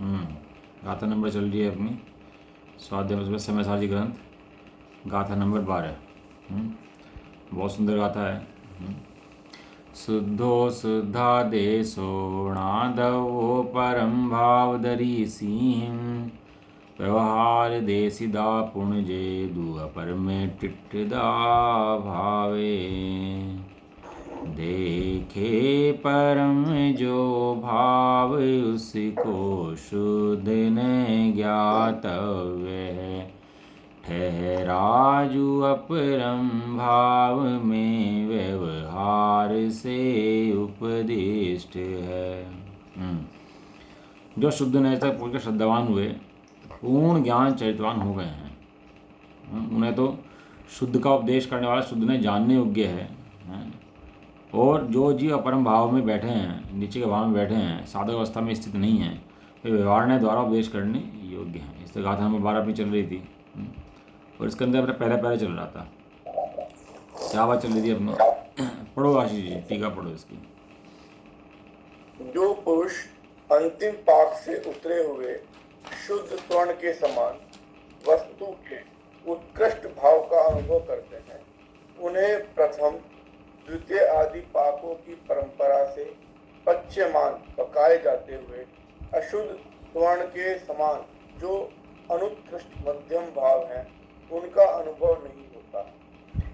गाथा नंबर चल रही है अपनी स्वाध्याय में समय सारजी ग्रंथ, गाथा नंबर 12। बहुत सुंदर गाथा है। शुद्धो शुद्धा देशो नादवो परम भाव दरी सिंह, व्यवहार देसिदा पुण्य दुआ पर में टिटदा भावे, देखे परम जो भाव उसको शुद्ध ने ज्ञातव्य है, ठहराजु अपरम भाव में व्यवहार से उपदिष्ट है। जो शुद्ध ने तक पूर्ण श्रद्धावान हुए, पूर्ण ज्ञान चरितवान हो गए हैं, उन्हें तो शुद्ध का उपदेश करने वाला शुद्ध ने जानने योग्य है। और जो जीव अपरम भाव में बैठे हैं, नीचे के भाव में बैठे हैं, साधक अवस्था में स्थित नहीं है, वे व्यवहार ने द्वारा उपदेश करने योग्य हैं। इस तरह गाथा नंबर 12 अपनी चल रही थी और इसके अंदर अपना पहले चल रहा था। क्या बात चल रही थी अपनी? पढ़ो आशीष जी, टीका पढ़ो इसकी। जो पुरुष अंतिम पाक से उतरे हुए शुद्ध स्वर्ण के समान वस्तु के उत्कृष्ट भाव का अनुभव करते हैं, उन्हें प्रथम द्वितीय आदि पाकों की परंपरा से पच्यमान पकाए जाते हुए अशुद्ध स्वर्ण के समान जो अनुत्कृष्ट मध्यम भाव हैं, उनका अनुभव नहीं होता।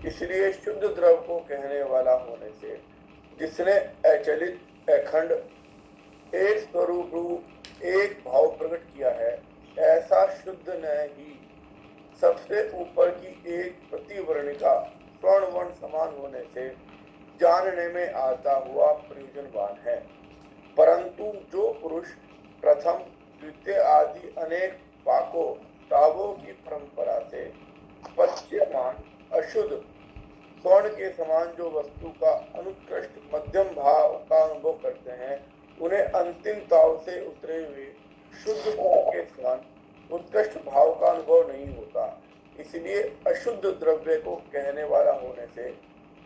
इसलिए शुद्ध द्रव को कहने वाला होने से जिसने अचलित अखंड एक स्वरूप रूप एक भाव प्रकट किया है, ऐसा शुद्ध ने ही सबसे ऊपर की एक प्रतिवर्णिका स्वर्ण वर्ण समान होने से जानने में आता हुआ प्रयोजनवान है। परंतु जो पुरुष प्रथम द्वितीय आदि अनेक पाकों तावों की परंपरा से पच्यमान अशुद्ध स्वर्ण के समान जो वस्तु का अनुत्कृष्ट मध्यम भाव का अनुभव करते हैं, उन्हें अंतिम ताव से उतरे हुए शुद्ध स्वर्ण के समान उत्कृष्ट भाव का अनुभव नहीं होता। इसलिए अशुद्ध द्रव्य को कहने वाला होने से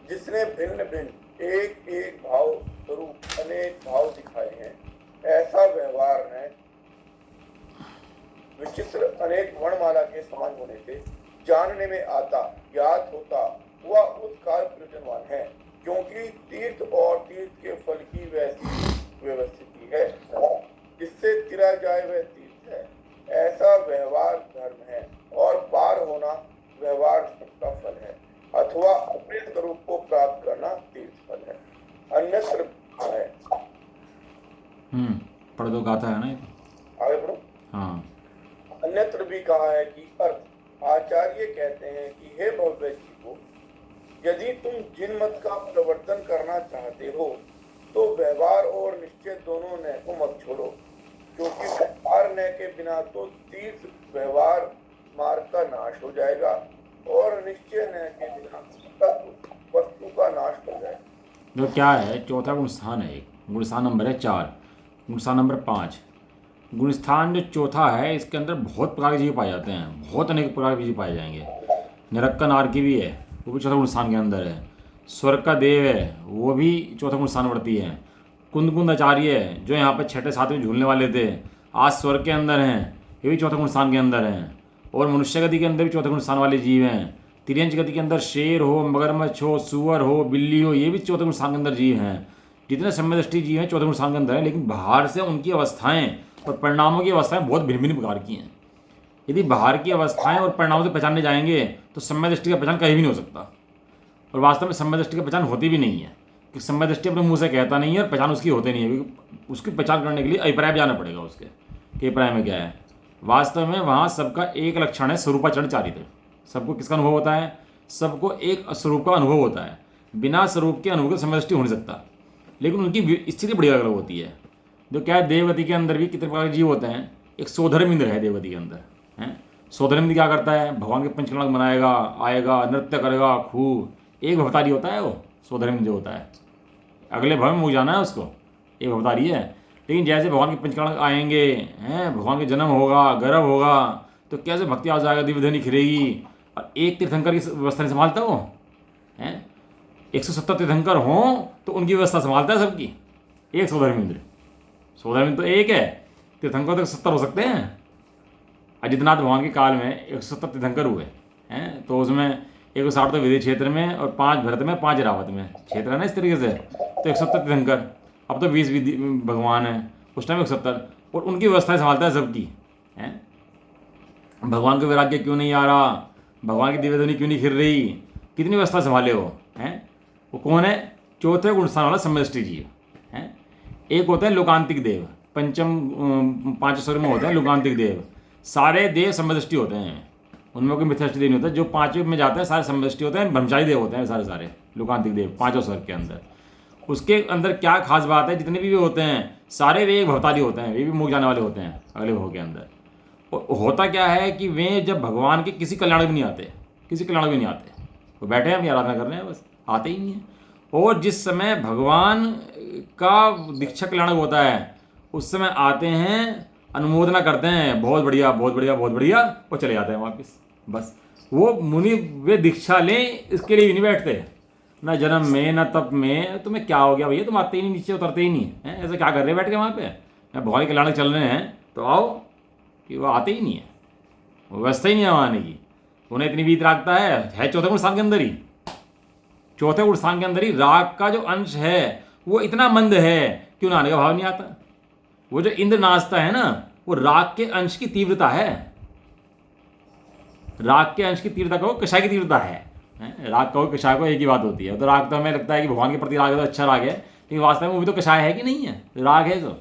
जिसने भिन्न भिन्न एक एक भाव स्वरूप अनेक भाव दिखाए हैं, ऐसा व्यवहार है विचित्र अनेक वर्णमाला के समान होने से जानने में आता ज्ञात होता हुआ उत्काल प्रयोजनवान है, क्योंकि तीर्थ और तीर्थ के फल की वैसी व्यवस्थिति है। जिससे तिरा जाए वह तीर्थ है, ऐसा व्यवहार धर्म है, और पार होना व्यवहार का फल है, अथवा अपने स्वरूप को प्राप्त करना तीर्थ फल है। अन्यत्र है। पढ़ दो, गाथा है ना, आगे बढ़ो। हाँ। अन्यत्र भी कहा है कि अर्थ आचार्य कहते हैं कि हे भव्य जीवो, यदि तुम जिन मत का प्रवर्तन करना चाहते हो तो व्यवहार और निश्चय दोनों ने को मत छोड़ो, क्योंकि व्यवहार ने के बिना तो तीर्थ व्यवहार मार्ग का नाश हो जाएगा और निश्चय ने के बिना तत्व वस्तु का नाश हो जाएगा। जो क्या है, चौथा गुणस्थान है, एक गुणस्थान नंबर है 4, गुणस्थान नंबर 5। गुणस्थान जो चौथा है, इसके अंदर बहुत प्रकार के जीव पाए जाते हैं, बहुत अनेक प्रकार के जीव पाए जाएंगे। निरक्कन नारकी भी है, वो भी चौथा गुणस्थान के अंदर है। स्वर्ग का देव है, वो भी चौथा गुणस्थान बढ़ती है। कुंद आचार्य है, जो यहाँ पर छठे सातवें झूलने वाले थे, आज स्वर्ग के अंदर हैं, ये भी चौथा गुणस्थान के अंदर हैं। और मनुष्य गति के अंदर भी चौथे गुणस्थान वाले जीव हैं। तिर्यंच गति के अंदर शेर हो, मगरमच्छ हो, सुअर हो, बिल्ली हो, ये भी चौथे गुणस्थान के अंदर जीव हैं। जितने समय दृष्टि जीव हैं चौथे गुणस्थान के अंदर है, लेकिन बाहर से उनकी अवस्थाएं और परिणामों की अवस्थाएं बहुत भिन्न भिन्न प्रकार की हैं। यदि बाहर की अवस्थाएं और परिणामों से पहचानने जाएंगे तो समय दृष्टि का पहचान कहीं भी नहीं हो सकता, और वास्तव में समय दृष्टि की पहचान होती भी नहीं है, कि समय दृष्टि अपने मुंह से कहता नहीं है और पहचान उसकी होती नहीं है, क्योंकि उसकी पहचान करने के लिए अभिप्राय जाना पड़ेगा उसके कि अभिप्राय में क्या है। वास्तव में वहाँ सबका एक लक्षण है, स्वरूपाचरण चारित्र। सबको किसका अनुभव होता है? सबको एक स्वरूप का अनुभव होता है। बिना स्वरूप के अनुभव की समय दृष्टि हो नहीं सकता, लेकिन उनकी स्थिति बड़ी अलग अलग होती है। जो क्या है, देवगति के अंदर भी कितने प्रकार के जीव होते हैं। एक सोधर्म इंद्र है देवगति के अंदर, है। सोधर्म इंद्र क्या करता है? भगवान के पंचकर्म बनाएगा, आएगा, नृत्य करेगा खूब। एक भवतारी होता है वो सोधर्म इंद्र जो होता है, अगले भव में मुझ जाना है उसको, एक भवतारी है। लेकिन जैसे भगवान के पंचकर्ण आएंगे, हैं, भगवान के जन्म होगा, गर्भ होगा, तो कैसे भक्ति आ जाएगा, दिव्य धनी खिलेगी। और एक तीर्थंकर की व्यवस्था नहीं संभालता वो, हैं। 170 तीर्थंकर हों तो उनकी व्यवस्था संभालता है सबकी, एक सोधर्मेंद्र। सोधर्मेंद्र तो एक है, तीर्थंकर तो 170 हो सकते हैं। अजितनाथ भगवान के काल में 170 तीर्थंकर हुए हैं, तो उसमें 160 तो विदेह क्षेत्र में और 5 भरत में, 5 रावत में क्षेत्र है ना, इस तरीके से। तो 170 तीर्थंकर, अब तो 20 भगवान हैं, उस टाइम 170, और उनकी व्यवस्थाएं संभालता है सबकी हैं। भगवान को वैराग्य क्यों नहीं आ रहा, भगवान की दिव्य ध्वनि क्यों नहीं खिल रही, कितनी व्यवस्था संभाले हो हैं। वो कौन है? चौथे गुण स्थान वाला समदृष्टि जीव हैं। एक होता है लोकांतिक देव, पंचम 5 स्वर में होते हैं लोकांतिक देव। सारे देव समदृष्टि होते हैं, उनमें कोई मिथ्यादृष्टि देव नहीं होता। जो 5वें में जाते हैं सारे समदृष्टि होते हैं, ब्रह्मचारी देव होते हैं सारे लोकांतिक देव 5 स्वर के अंदर। उसके अंदर क्या खास बात है, जितने भी होते हैं सारे वे एक भवतारी होते हैं, वे भी मुख जाने वाले होते हैं अगले भव के अंदर। और होता क्या है कि वे जब भगवान के किसी कल्याण भी नहीं आते, किसी कल्याण भी नहीं आते, वो बैठे हैं अपनी आराधना कर रहे हैं, बस आते ही नहीं है। और जिस समय भगवान का दीक्षा कल्याण होता है उस समय आते हैं, अनुमोदना करते हैं, बहुत बढ़िया बहुत बढ़िया बहुत बढ़िया, और चले जाते हैं वापस। बस वो मुनि वे दीक्षा लें इसके लिए भी नहीं बैठते, ना जन्म में ना तप में। तुम्हें क्या हो गया भैया, तुम आते ही नहीं, नीचे उतरते ही नहीं हैं, ऐसा क्या कर रहे हैं बैठ के वहाँ पे, भगवान के कल्याण चल रहे हैं तो आओ, कि वो आते ही नहीं है, वो व्यवस्था ही नहीं है वहाँ आने की। उन्हें इतनी वीत रागता है चौथे गुण स्थान के अंदर ही, चौथे गुण स्थान के अंदर ही राग का जो अंश है वो इतना मंद है कि उन्हें आने का भाव नहीं आता। वो जो इंद्र नाचता है ना, वो राग के अंश की तीव्रता है, राग के अंश की तीव्रता कहो, कषाय की तीव्रता है। राग कहो कषाय को एक ही बात होती है। तो राग तो हमें लगता है कि भगवान के प्रति राग है तो अच्छा राग है, लेकिन वास्तव में वो भी तो कषाय है कि नहीं है, राग है जो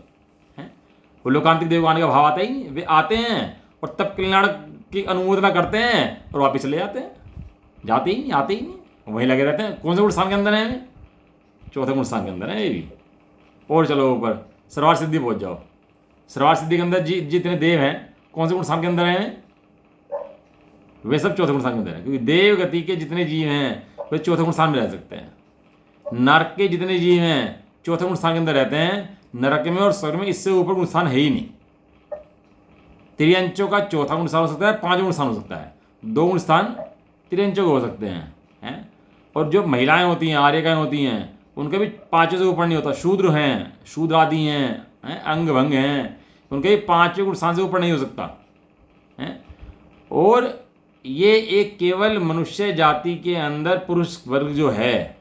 है। वो लोकांतिक देव आने का भाव आता ही नहीं। वे आते हैं और तब कल्याण की अनुमोदना करते हैं और वापिस चले जाते हैं, जाते ही नहीं, आते ही नहीं, वहीं लगे रहते हैं। कौन से गुण स्थान के अंदर है? चौथे गुण स्थान के अंदर है ये भी। और चलो ऊपर सर्वार सिद्धि पहुंच जाओ। सर्वार सिद्धि के अंदर जितने देव हैं कौन से गुण स्थान के अंदर हैं? वे सब चौथे गुण स्थान के अंदर हैं, क्योंकि देव गति के जितने जीव हैं वे चौथे गुण स्थान में रह सकते हैं। नरक के जितने जीव हैं चौथे गुण स्थान के अंदर रहते हैं। नरक में और स्वर्ग में इससे ऊपर गुण स्थान है ही नहीं। त्रियंचों का चौथा गुण स्थान हो सकता है, 5 गुण स्थान हो सकता है, 2 गुण स्थान त्रियंचों के हो सकते हैं। और जो महिलाएं होती हैं, आर्यकाएं होती हैं, उनके भी 5 से ऊपर नहीं होता। शूद्र हैं, शूद्र आदि हैं, अंग भंग हैं, उनके भी 5 गुण स्थान से ऊपर नहीं हो सकता है। और ये एक केवल मनुष्य जाति के अंदर पुरुष वर्ग जो है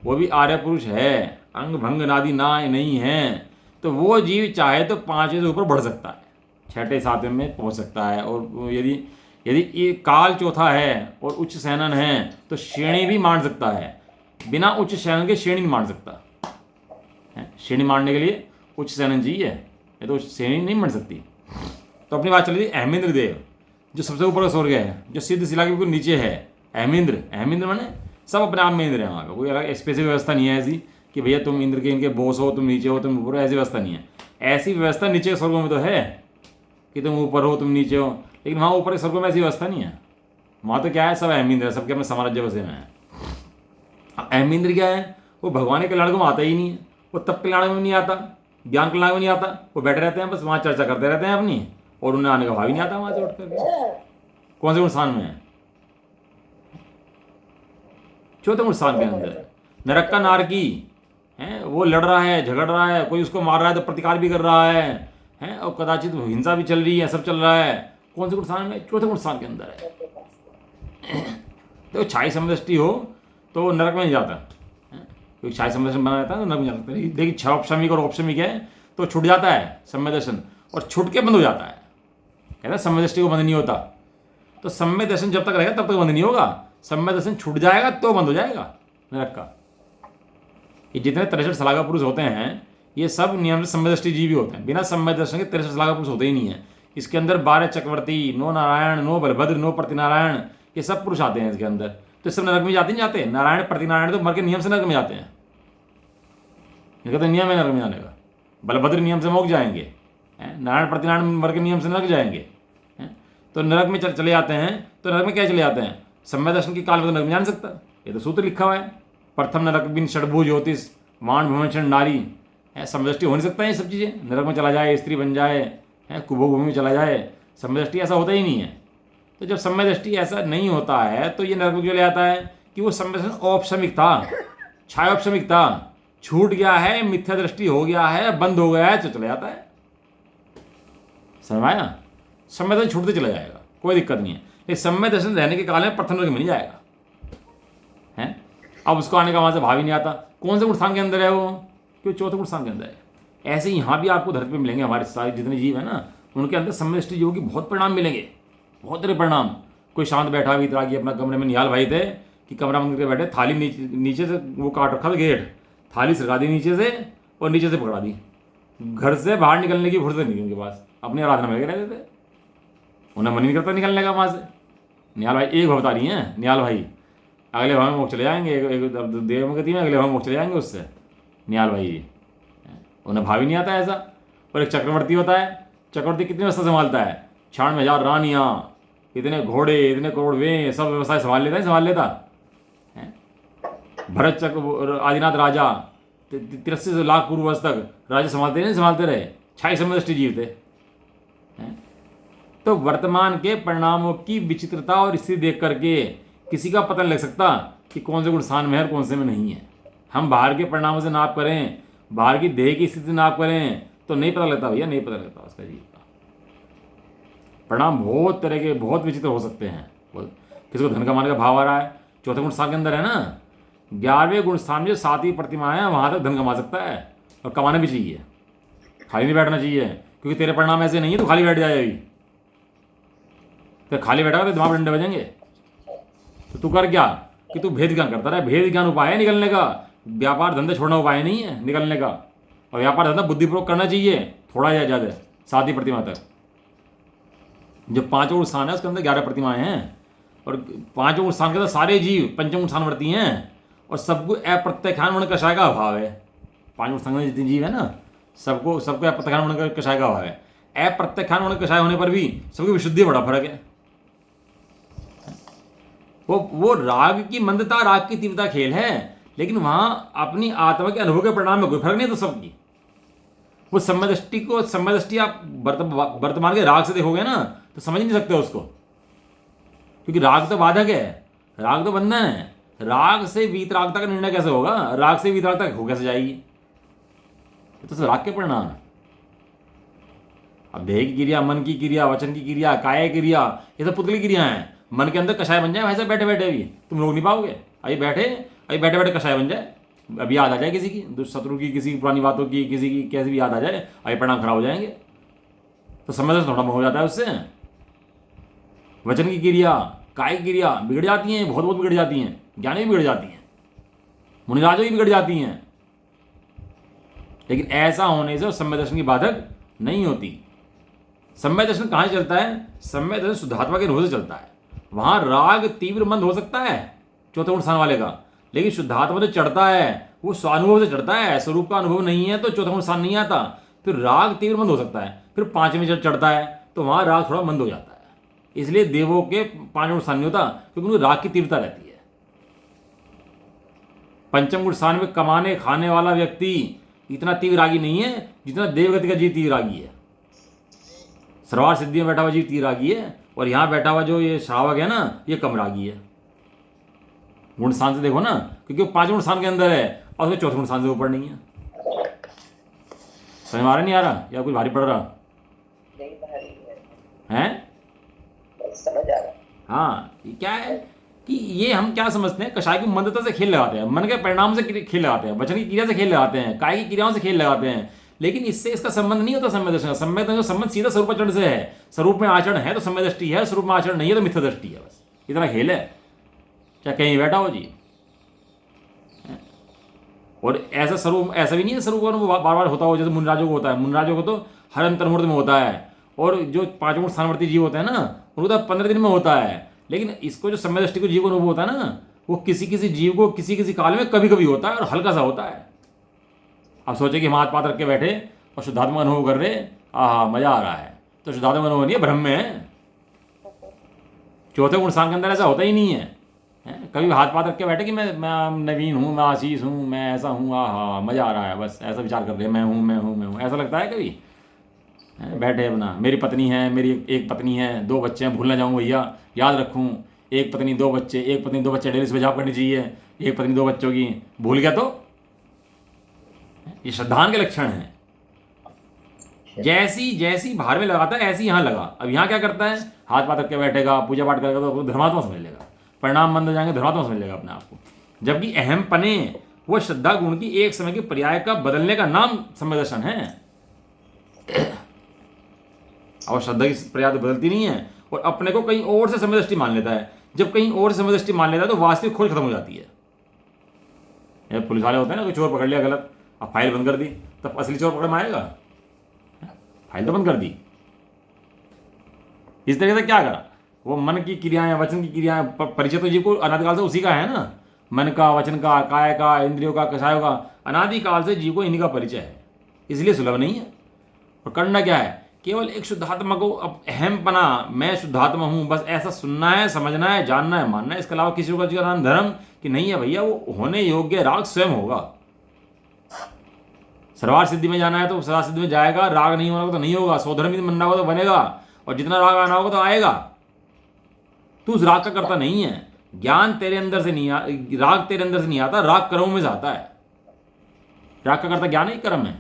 वो भी आर्य पुरुष है, अंग भंग आदि ना नहीं है, तो वो जीव चाहे तो 5 से ऊपर बढ़ सकता है, 6ठे 7वें में पहुंच सकता है। और यदि ये काल चौथा है और उच्च सैनन है तो श्रेणी भी मान सकता है, बिना उच्च सैनन के श्रेणी नहीं मान सकता है। श्रेणी मानने के लिए उच्च सैनन चाहिए, ये तो श्रेणी नहीं मान सकती। तो अपनी बात चली थी अहमेंद्र देव, जो सबसे ऊपर का स्वर्ग है, जो सिद्ध शिला के बिल्कुल नीचे है। अहमेंद्र माने सब अपने आप में इंद्र है, वहाँ का कोई अलग स्पेसिफिक व्यवस्था नहीं है ऐसी कि भैया तुम इंद्र के इनके बॉस हो, तुम नीचे हो, तुम ऊपर हो, ऐसी व्यवस्था नहीं है। ऐसी व्यवस्था नीचे के स्वर्गों में तो है कि तुम ऊपर हो, तुम नीचे हो, लेकिन वहाँ ऊपर के स्वर्गों में ऐसी व्यवस्था नहीं है। वहाँ तो क्या है, सब अहमेंद्र है, सबके अपने साम्राज्य बसे में है। अहमेंद्र क्या है, वो भगवान के कल्याण को आता ही नहीं है, वो तप कल्याण में नहीं आता, ज्ञान कल्याण में नहीं आता, वो बैठे रहते हैं बस वहाँ चर्चा करते रहते हैं अपनी, और उन्हें आने का भाव ही नहीं आता वहाँ से उठ करके। कौन से गुण स्थान में है? चौथे गुण स्थान के अंदर। नरक का नारकी है, वो लड़ रहा है, झगड़ रहा है, कोई उसको मार रहा है तो प्रतिकार भी कर रहा है, और कदाचित हिंसा भी चल रही है, सब चल रहा है। कौन से गुण स्थान में? चौथे गुण स्थान के अंदर है। तो छाई समदृष्टि हो तो नरक में नहीं जाता, क्योंकि छाई समदर्शन बना रहता है तो नरक में जाता है। देखिए 6 औपशमिक और औपशमिक है तो छूट जाता है सम्य दर्शन, और छूट के बंद हो जाता है। कहता है सम्य दृष्टि को बंद नहीं होता, तो सम्य दर्शन जब तक रहेगा तब तक बंद नहीं होगा। सम्य दर्शन छूट जाएगा तो बंद हो जाएगा नरक का। ये जितने 63 शलाघा पुरुष होते हैं ये सब नियम से सम्य दृष्टि जीव होते हैं, बिना सम्य दर्शन के 63 शलाघा पुरुष होते ही नहीं है। इसके अंदर 12 चक्रवर्ती, 9 नारायण, 9 बलभद्र, 9 प्रतिनारायण, ये सब पुरुष आते हैं इसके अंदर। तो सब नरक में जाते नहीं जाते? नारायण प्रतिनारायण तो मर के नियम से नरक में जाते हैं, इनका तो नियम है नरक में जाने का। बलभद्र नियम से मोक्ष जाएंगे, नारायण प्रतिनारायण मर के नियम से नरक जाएंगे, तो नरक में चले जाते हैं। तो नरक में क्या चले जाते हैं? सम्य दर्शन की काल में तो नरक में जान सकता, ये तो सूत्र लिखा हुआ है, प्रथम नरक बिन षडभुज ज्योतिष वाण भ्रमण नारी। समदृष्टि हो नहीं सकता है ये सब चीज़ें, नरक में चला जाए, स्त्री बन जाए, कुभोभूमि में चला जाए, सम्य दृष्टि ऐसा होता ही नहीं है। तो जब सम्य दृष्टि ऐसा नहीं होता है तो ये नरक में क्यों ले आता है कि वो सम्य दर्शन औपशमिक था, छायोपशमिक था, छूट गया है, मिथ्या दृष्टि हो गया है, बंद हो गया है, तो चले जाता है। समझ में आया? सम्यक दर्शन छूटते चला जाएगा, कोई दिक्कत नहीं है, लेकिन सम्यक दर्शन रहने के काल में प्रथम वर्ग में नहीं जाएगा है। अब उसको आने का वहाँ से भाव ही नहीं आता। कौन से गुण स्थान के अंदर है वो? क्यों? चौथे गुण स्थान के अंदर है। ऐसे ही यहाँ भी आपको धरती पे मिलेंगे, हमारे सारे जितने जीव है ना, उनके अंदर सम्यक दृष्टि योग की बहुत परिणाम मिलेंगे, बहुत तरह परिणाम। कोई शांत बैठा हुआ इतरागी अपना कमरे में, निहाल भाई थे कि कमरा बंद करके बैठे, थाली नीचे से वो काट रखा था गेट, थाली सरका दी नीचे से और नीचे से पकड़ा दी, घर से बाहर निकलने की फुर्सत नहीं उनके पास, अपनी आराधना में लगे रहते थे, उन्हें मन नहीं करता निकलने का वहाँ से। निहाल भाई एक बता रही हैं, निहाल भाई अगले भाव में वो चले जाएंगे, एक देव में गति में अगले भाव में वो चले जाएंगे उससे, निहाल भाई जी, उन्हें भाव ही नहीं आता ऐसा। और एक चक्रवर्ती होता है, चक्रवर्ती कितनी व्यवस्था संभालता है, 96,000 रानियाँ, इतने घोड़े, इतने करोड़वे, सब व्यवस्था संभाल लेता है, संभाल लेता है। भरत चक्र आदिनाथ राजा 83 लाख पूर्व वर्ष तक राजा संभालते नहीं संभालते रहे, 6 समदृष्टि जीव थे। तो वर्तमान के परिणामों की विचित्रता और स्थिति देख करके किसी का पता नहीं लग सकता कि कौन से गुण स्थान में है और कौन से में नहीं है। हम बाहर के परिणामों से नाप करें, बाहर की देह की स्थिति नाप करें तो नहीं पता लगता भैया, नहीं पता लगता उसका जीव का परिणाम। बहुत तरह के, बहुत विचित्र हो सकते हैं। किसी को धन कमाने का भाव आ रहा है, चौथे गुण स्थान के अंदर है ना, 11वें गुण स्थान में जो 7वीं प्रतिमा है वहाँ तक धन कमा सकता है, और कमाना भी चाहिए, खाली नहीं बैठना चाहिए, क्योंकि तेरे परिणाम ऐसे नहीं है तो खाली बैठ जाए अभी, तो खाली बैठा तो दिमाग डंडे बजेंगे। तो तू कर क्या कि तू भेद ज्ञान करता रहे, भेद ज्ञान उपाय है निकलने का, व्यापार धंधे छोड़ना उपाय नहीं है निकलने का। और व्यापार धंधा बुद्धिपूर्वक करना चाहिए, थोड़ा या ज़्यादा, 7वीं प्रतिमा तक। जो 5वां गुण स्थान है उसके अंदर 11 प्रतिमाएं हैं, और 5वां गुण स्थान के अंदर सारे जीव पंचम गुण स्थान वर्ती हैं, और सबको अप्रत्यक्षान मन कषाय का अभाव है। 5वां गुण स्थान में जितने जीव है ना, सबको अप्रत्यक्षान मन कषाय का अभाव है। अप्रत्यक्षान मन कषाय होने पर भी सबकी विशुद्धि बड़ा फर्क है। वो राग की मंदता, राग की तीव्रता खेल है, लेकिन वहां अपनी आत्मा के अनुभव के परिणाम में कोई फर्क नहीं है। तो सबकी वो सम्यदृष्टि आप वर्तमान के राग से देखोगे ना तो समझ नहीं सकते उसको, क्योंकि राग तो बाधक है, राग तो बंधन है। राग से वीतरागता का निर्णय कैसे होगा? राग से वीतरागता हो कैसे जाएगी? तो राग के परिणाम है। अब देह की क्रिया, मन की क्रिया, वचन की क्रिया, काय क्रिया, ये सब पुतली क्रिया हैं। मन के अंदर कषाय बन जाए वैसे बैठे बैठे भी तुम रोक नहीं पाओगे। अभी बैठे बैठे कषाय बन जाए, अभी याद आ जाए किसी की दुष्शत्रु की, किसी की पुरानी बातों की, किसी की कैसी भी याद आ जाए, अभी परिणाम खराब हो जाएंगे। तो समय से थोड़ा हो जाता है उससे। वचन की क्रिया, काय की क्रिया बिगड़ जाती हैं, बहुत बिगड़ जाती हैं, ज्ञानी भी बिगड़ जाती हैं, मुनिराजों की बिगड़ जाती हैं। लेकिन ऐसा होने से सम्यक दर्शन की बाधक नहीं होती। सम्यक दर्शन कहाँ से चलता है? सम्यक दर्शन शुद्धात्मा के अनुभव से चलता है। वहां राग तीव्र मंद हो सकता है चौथे गुण स्थान वाले का, लेकिन शुद्धात्मा जो चढ़ता है वो स्वानुभव से चढ़ता है। स्वरूप का अनुभव नहीं है तो चौथा गुण स्थान नहीं आता। फिर राग तीव्र मंद हो सकता है, फिर 5वें जब चढ़ता है तो वहां राग थोड़ा मंद हो जाता है। इसलिए देवों के 5 गुण स्थान नहीं होता, क्योंकि उनमें राग की तीव्रता रहती है। 5वें गुण स्थान में कमाने खाने वाला व्यक्ति इतना तीव्र रागी नहीं है जितना देवगति का जीव तीव्र रागी है। सर्वार सिद्धि में बैठा हुआ जीव तीव्र रागी है, और यहाँ बैठा हुआ जो ये श्रावक है ना, ये कम रागी है। गुण स्थान से देखो ना, क्योंकि वो 5 गुण स्थान के अंदर है और उसमें चौथे गुण स्थान से ऊपर नहीं है। समझ में आ रहा नहीं आ रहा, या कुछ भारी पड़ रहा है? समझ आ रहा। हाँ, ये क्या है कि ये हम क्या समझते हैं, कषाय की मंदता से खेल लगाते हैं, मन के परिणाम से खेल लगाते हैं, वचन की क्रिया से खेल लगाते हैं, काय की क्रियाओं से खेल लगाते हैं, लेकिन इससे इसका संबंध नहीं होता सम्यक दर्शन का। सम्यक दर्शन का संबंध सीधा स्वरूपाचरण से है। स्वरूप में आचरण है तो सम्यक दृष्टि है, स्वरूप में आचरण नहीं है तो मिथ्या दृष्टि है। बस इतना खेल है, चाहे कहीं बैठा हो जी। और ऐसा स्वरूप, ऐसा भी नहीं है स्वरूप बार बार होता हो जैसे मुनराजों को होता है। मुनराजों को तो हर अंतर्मुहूर्त में होता है, और जो 5 गुण स्थानवर्ती जीव होते हैं ना, उनको तो 15 दिन में होता है। लेकिन इसको जो सम्यक दृष्टि को जीव को अनुभव होता है ना, वो किसी किसी जीव को किसी किसी काल में कभी कभी होता है, और हल्का सा होता है। अब सोचे कि हम हाथ पाथ रख के बैठे और शुद्धात्मा अनुभव कर रहे, आहा मजा आ रहा है, तो शुद्धात्मा अनुभव नहीं है, भ्रम में है। चौथे गुण स्थान के अंदर ऐसा होता ही नहीं है। कभी हाथ पाथ रख के बैठे कि मैं नवीन हूँ, मैं आशीष हूँ, मैं ऐसा हूँ, आहा मजा आ रहा है, बस ऐसा विचार कर रहे हैं, मैं हूँ मैं हूँ मैं हूँ, ऐसा लगता है कभी? बैठे अपना, मेरी पत्नी है, मेरी एक पत्नी है, 2 बच्चे हैं, भूल ना जाऊँ भैया, याद रखूँ, एक पत्नी 2 बच्चे, एक पत्नी 2 बच्चे, डेली सुबह जॉब करनी चाहिए, एक पत्नी 2 बच्चों की, भूल गया तो? ये श्रद्धान के लक्षण हैं। जैसी जैसी बाहर में लगाता है ऐसी यहाँ लगा। अब यहाँ क्या करता है, हाथ पाथ करके बैठेगा, पूजा पाठ करेगा तो धर्मात्मा समझ लेगा, परिणाम बंद हो जाएंगे, धर्मात्मा समझ लेगा अपने आप को। जबकि अहम पने वो श्रद्धा गुण की एक समय के पर्याय का बदलने का नाम समय दर्शन है। और श्रद्धा की पर्याय तो बदलती नहीं है, और अपने को कहीं और से समय दृष्टि मान लेता है। जब कहीं और से समय दृष्टि मान लेता है तो वास्तविक खोज खत्म हो जाती है। ये पुलिस वाले होते हैं ना, कोई चोर पकड़ लिया गलत, अब फाइल बंद कर दी, तब असली चोर पकड़ में आएगा? फाइल तो बंद कर दी। इस तरीके से क्या करा, वो मन की क्रियाएं, वचन की क्रियाएं, परिचय तो जीव को अनादिकाल से उसी का है ना। मन का, वचन का, काय का, इंद्रियों का, कषायों का, अनादिकाल से जीव को इन्हीं का परिचय है, इसलिए सुलभ नहीं है। और करना क्या है, केवल एक शुद्धात्मा को, अब अहम पना, मैं शुद्धात्मा हूं, बस ऐसा सुनना है, समझना है, जानना है, मानना है। इसके अलावा किसी का नाम धर्म कि नहीं है भैया, वो होने योग्य राग स्वयं होगा। सर्वार सिद्धि में जाना है तो सर्वार सिद्धि में जाएगा, राग नहीं होना तो नहीं होगा, स्वधर्मी बनना होगा तो बनेगा, और जितना राग आना होगा तो आएगा। तू उस राग का करता नहीं है। ज्ञान तेरे अंदर से नहीं राग तेरे अंदर से नहीं आता, राग कर्मों में से आता है। राग का करता ज्ञान ही कर्म है।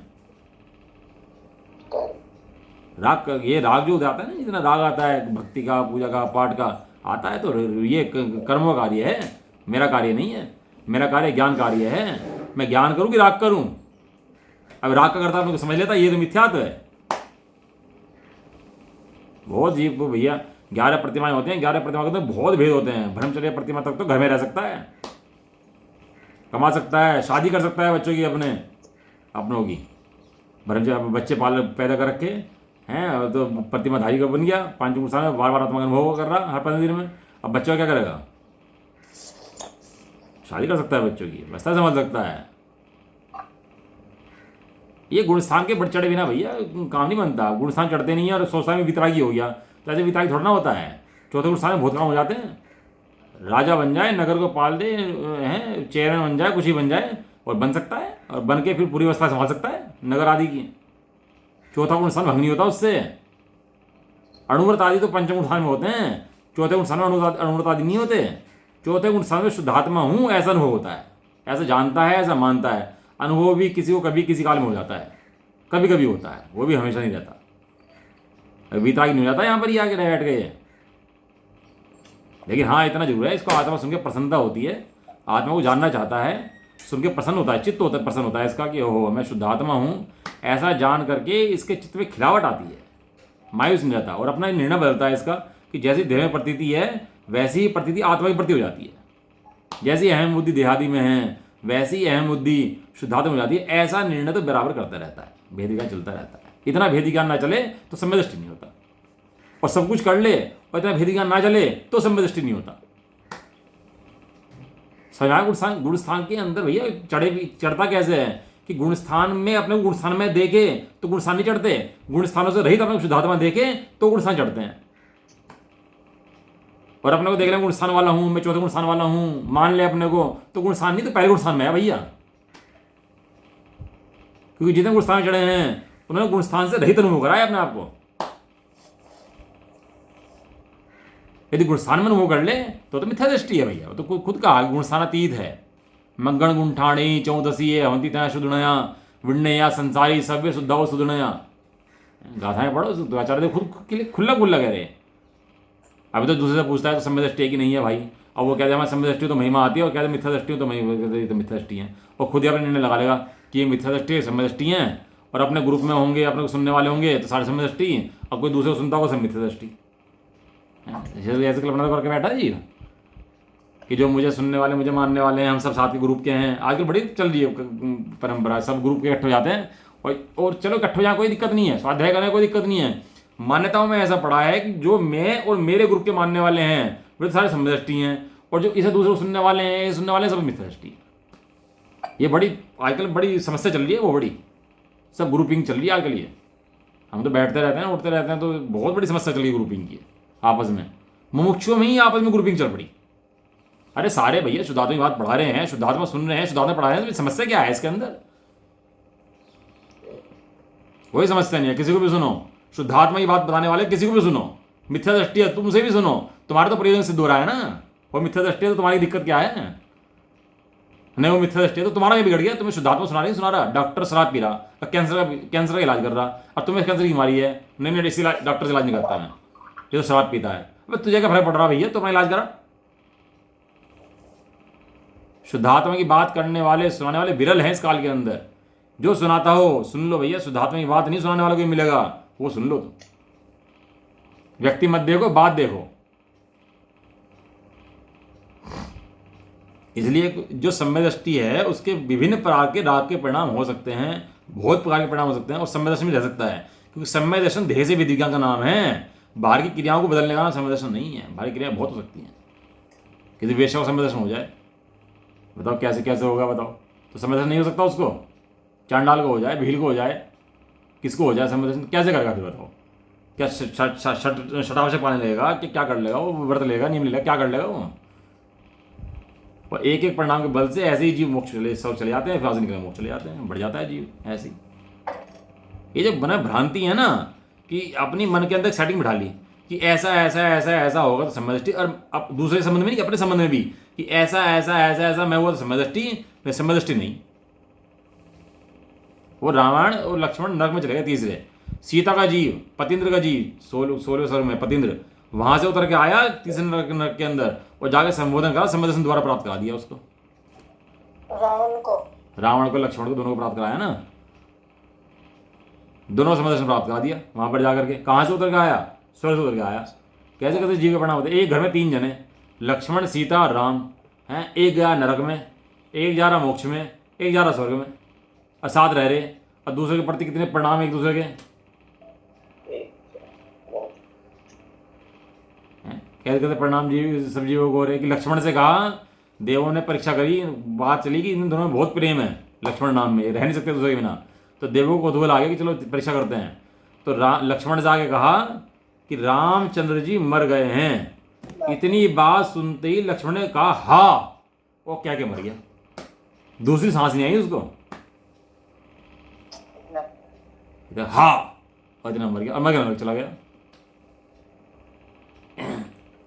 राग, ये राग जो आता है ना, जितना राग आता है भक्ति का, पूजा का, पाठ का आता है, तो ये कर्मों का कार्य है, मेरा कार्य नहीं है। मेरा कार्य ज्ञान कार्य है। मैं ज्ञान करूं कि राग करूं? अब राग का करता अपने को समझ लेता ये तो मिथ्यात्व है। बहुत जीव भैया 11 प्रतिमाएं होते हैं, 11 प्रतिमा के तो बहुत भेद होते हैं। ब्रह्मचर्य प्रतिमा तक तो घर में रह सकता है, कमा सकता है, शादी कर सकता है बच्चों की, अपनों की। ब्रह्मचर्य बच्चे पैदा कर रखे हैं, तो प्रतिमाधारी का बन गया, 5 साल में बार बार आत्मा का अनुभव कर रहा हर 15 दिन में। अब बच्चों क्या करेगा? शादी कर सकता है बच्चों की, व्यवस्था समझ सकता है। ये गुणस्थान के बढ़ चढ़े बिना भैया काम नहीं बनता। गुणस्थान चढ़ते नहीं है और सोचता है वितरागी हो गया, तो ऐसे वितरागी थोड़ा ना होता है। चौथे गुणस्थान में बहुत काम हो जाते हैं। राजा बन जाए, नगर को पाल दे, हैं चेयरमैन बन जाए, कुछ ही बन जाए, और बन सकता है, और बन के फिर पूरी व्यवस्था संभाल सकता है नगर आदि की। चौथा गुणस्थान भंग नहीं होता उससे। अणुव्रत आदि तो पंचम गुणस्थान में होते हैं, चौथे गुणस्थान में अणुव्रत आदि नहीं होते। चौथे गुणस्थान में शुद्धात्मा हूँ ऐसा अनुभव होता है, ऐसा जानता है, ऐसा मानता है। अनुभव भी किसी को कभी किसी काल में हो जाता है, कभी कभी होता है, वो भी हमेशा नहीं रहता। वितरागी नहीं हो जाता यहाँ पर ही आके बैठ गए। लेकिन हाँ इतना जरूर है, इसको आत्मा सुन के प्रसन्नता होती है, आत्मा को जानना चाहता है, सुन के प्रसन्न होता है, चित्त होता है, प्रसन्न होता है इसका कि ओहो मैं शुद्धात्मा हूँ, ऐसा जान करके इसके चित्त में खिलावट आती है, मायूस नहीं रहता, और अपना निर्णय बदलता है इसका कि जैसी देह में प्रतीति है वैसी ही प्रतीति आत्मा की प्रति हो जाती है। जैसी अहम बुद्धि देहादि में है वैसी अहम बुद्धि शुद्धात्मा हो जाती है। ऐसा निर्णय तो बराबर करता रहता है, भेद ज्ञान चलता रहता है। इतना भेद ज्ञान ना चले तो सम्यक दृष्टि नहीं होता, और सब कुछ कर ले और इतना भेद ज्ञान ना चले तो सम्यक दृष्टि नहीं होता। सजाए गुणस्थान के अंदर भैया चढ़ता कैसे है कि गुणस्थान में अपने को गुणस्थान में देखे तो गुणस्थान नहीं चढ़ते, गुणस्थानों से रहित अपने को शुद्धात्मा देखे तो गुणस्थान चढ़ते हैं। और अपने को देख रहे गुणस्थान वाला हूं मैं, चौथे गुणस्थान वाला हूं, मान ले अपने को, तो गुणस्थान नहीं तो पहले गुणस्थान में है भैया। क्योंकि जितने गुणस्थान चढ़े हैं उन्होंने गुणस्थान से रहित अनुभव कराया अपने आप को। यदि गुणस्थान में अनुभव कर ले तो मिथ्या दृष्टि है भैया, तो खुद कहा गुणस्थान अतीत है। मंगण गुंठाणी चौदसी हवंती तया शुद्धनया विण्णया संसारी सभ्य शुद्धाव सुधनया। गाथाएं पढ़ो तो आचार्य खुद खुला कह रहे। अभी तो दूसरे से पूछता है तो सम्यक दृष्टि है कि नहीं है भाई, अब वो कहते हैं हमारी सम्यक दृष्टि तो महिमा आती है, और कहते हैं मिथ्या दृष्टि तो मिथ्या दृष्टि है, और खुद ही अपने निर्णय लगा लेगा कि ये मिथ्या दृष्टि है, सम्यक दृष्टि है। और अपने ग्रुप में होंगे, अपने को सुनने वाले होंगे तो सारे सम्यक दृष्टि, और कोई दूसरे को सुनता होगा सब मिथ्या दृष्टि। ऐसे कल्पना करके बैठा है जी कि जो मुझे सुनने वाले, मुझे मानने वाले हैं, हम सब साथ के ग्रुप के हैं। आजकल बड़ी चल रही है परंपरा, सब ग्रुप के इकट्ठे हो जाते हैं, और चलो इकट्ठे हो जाए कोई दिक्कत नहीं है, स्वाध्याय करने कोई दिक्कत नहीं है। मान्यताओं में ऐसा पड़ा है कि जो मैं और मेरे ग्रुप के मानने वाले हैं वे तो सारे सम्यक दृष्टि हैं, और जो इसे दूसरे को सुनने वाले हैं, ये सुनने वाले हैं, सब मिथ्या दृष्टि है। ये बड़ी आजकल बड़ी समस्या चल रही है, वो बड़ी सब ग्रुपिंग चल रही है आजकल। ये हम तो बैठते रहते हैं, उठते रहते हैं, तो बहुत बड़ी समस्या चल रही है ग्रुपिंग की आपस में। मुमुक्षुओं में ही आपस में ग्रुपिंग चल पड़ी। अरे सारे भैया शुद्धात्मा की बात पढ़ा रहे हैं, शुद्धात्मा सुन रहे हैं, शुद्धात्मा पढ़ा रहे हैं, तो समस्या क्या है इसके अंदर? कोई समस्या नहीं है, किसी को भी सुनो, शुद्धात्मा की बात बताने वाले किसी को भी सुनो। मिथ्या दृष्टि है तुमसे भी सुनो, तुम्हारा तो प्रयोजन सिद्ध हो रहा है ना, और मिथ्या दृष्टि है तो तुम्हारी दिक्कत क्या है? नहीं वो मिथ्या दृष्टि है तो तुम्हारा भी बिगड़ गया। तुम्हें शुद्धात्मा सुना नहीं सुना रहा, डॉक्टर शराब पी रहा और कैंसर का इलाज कर रहा, और तुम्हें कैंसर की बीमारी है, नहीं नहीं इसी डॉक्टर से इलाज नहीं करता मैं, ये तो शराब पीता है। अब तुझे क्या फर्क पड़ रहा भैया, तो अपना इलाज करा। शुद्धात्मा की बात करने वाले सुनाने वाले विरल हैं इस काल के अंदर। जो सुनाता हो सुन लो भैया, शुद्धात्मा की बात नहीं सुनाने वाले को मिलेगा, वो सुन लो। तो व्यक्ति मत देखो, बात देखो। इसलिए जो सम्यक दृष्टि है उसके विभिन्न प्रकार के राग के परिणाम हो सकते हैं, बहुत प्रकार के परिणाम हो सकते हैं, और सम्यक दर्शन भी रह सकता है, क्योंकि सम्यक दर्शन देह से विधिज्ञा का नाम है। बाहर की क्रियाओं को बदलने का नाम सम्यक दर्शन नहीं है। बाहरी क्रियाएं बहुत हो सकती हैं। किसी वेश्या को सम्यक दर्शन हो जाए, बताओ कैसे कैसे होगा, बताओ। तो सम्यक दर्शन नहीं हो सकता उसको। चांडाल को हो जाए, भील को हो जाए, किसको हो जाए सम्यक दर्शन, कैसे करेगा फिर बताओ। क्या शटावशक पाने लगेगा कि क्या कर लेगा वो, व्रत लेगा, नियम लेगा, क्या कर लेगा वो। और एक एक परिणाम के बल से ऐसे ही जीव मोक्ष सब चले जाते हैं, फिर निकले मोक्ष चले जाते हैं, बढ़ जाता है जीव ऐसे ही। ये जो बना भ्रांति है ना, कि अपनी मन के अंदर सेटिंग बिठा ली कि ऐसा ऐसा ऐसा ऐसा होगा तो सम्यक दृष्टि, और अब दूसरे संबंध में नहीं, अपने संबंध में भी कि ऐसा ऐसा ऐसा ऐसा मैं हुआ तो सम्यक दृष्टि, मैं सम्यक दृष्टि नहीं। वो रावण और लक्ष्मण नरक में चले गए। तीसरे सीता का जीव, पतिंद्र का जीव, 16वें स्वर्ग में पतिंद्र, वहां से उतर के आया तीसरे नरक के अंदर और जाके संबोधन करा, सम्यक दर्शन द्वारा प्राप्त करा दिया उसको। रावण को लक्ष्मण को दोनों को प्राप्त कराया ना, दोनों सम्यक दर्शन प्राप्त करा दिया वहां पर जाकर के। कहां से उतर के आया, स्वर्ग से उतर के आया। कैसे कैसे जीव के परिणाम होते। एक घर में 3 जने, लक्ष्मण सीता राम हैं, एक गया नरक में, एक जा रहा मोक्ष में, एक जा रहा स्वर्ग में, और साथ रह रहे, और दूसरे के प्रति कितने परिणाम एक दूसरे के। कैसे कैसे परिणाम जीव सब जीवों को हो रहे। कि लक्ष्मण से कहा, देवों ने परीक्षा करी, बात चली कि इन दोनों में बहुत प्रेम है, लक्ष्मण नाम में रह नहीं सकते दूसरे के बिना। तो देवों को कौतूहल आ गया कि चलो परीक्षा करते हैं। तो लक्ष्मण से आगे कहा कि रामचंद्र जी मर गए हैं। इतनी बात सुनते ही लक्ष्मण ने कहा हा, वो क्या के मर गया, दूसरी सांस नहीं आई उसको, हा और इतना मर गया, और मर गया, चला गया।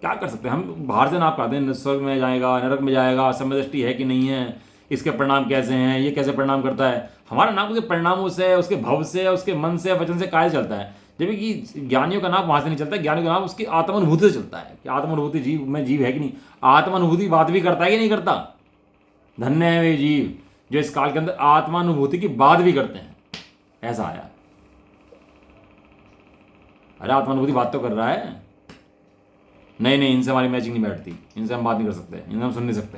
क्या कर सकते हैं हम, बाहर से नाप पाते हैं स्वर्ग में जाएगा, नरक में जाएगा, सम्यक दृष्टि है कि नहीं है, इसके परिणाम कैसे हैं, ये कैसे परिणाम करता है। हमारा नाम उसके परिणामों से, उसके भव से, उसके मन से, वचन से काय चलता है। जबकि ज्ञानियों का नाम वहां से नहीं चलता, ज्ञानियों का नाम उसकी आत्मानुभूति से चलता है कि आत्मानुभूति जीव में जीव है कि नहीं, आत्मानुभूति बात भी करता है कि नहीं करता। धन्य है वे जीव जो इस काल के अंदर आत्मानुभूति की बात भी करते हैं। ऐसा आया, अरे आत्मानुभूति बात तो कर रहा है, नहीं नहीं इनसे हमारी मैचिंग नहीं बैठती, इनसे हम बात नहीं कर सकते, इनसे हम सुन नहीं सकते।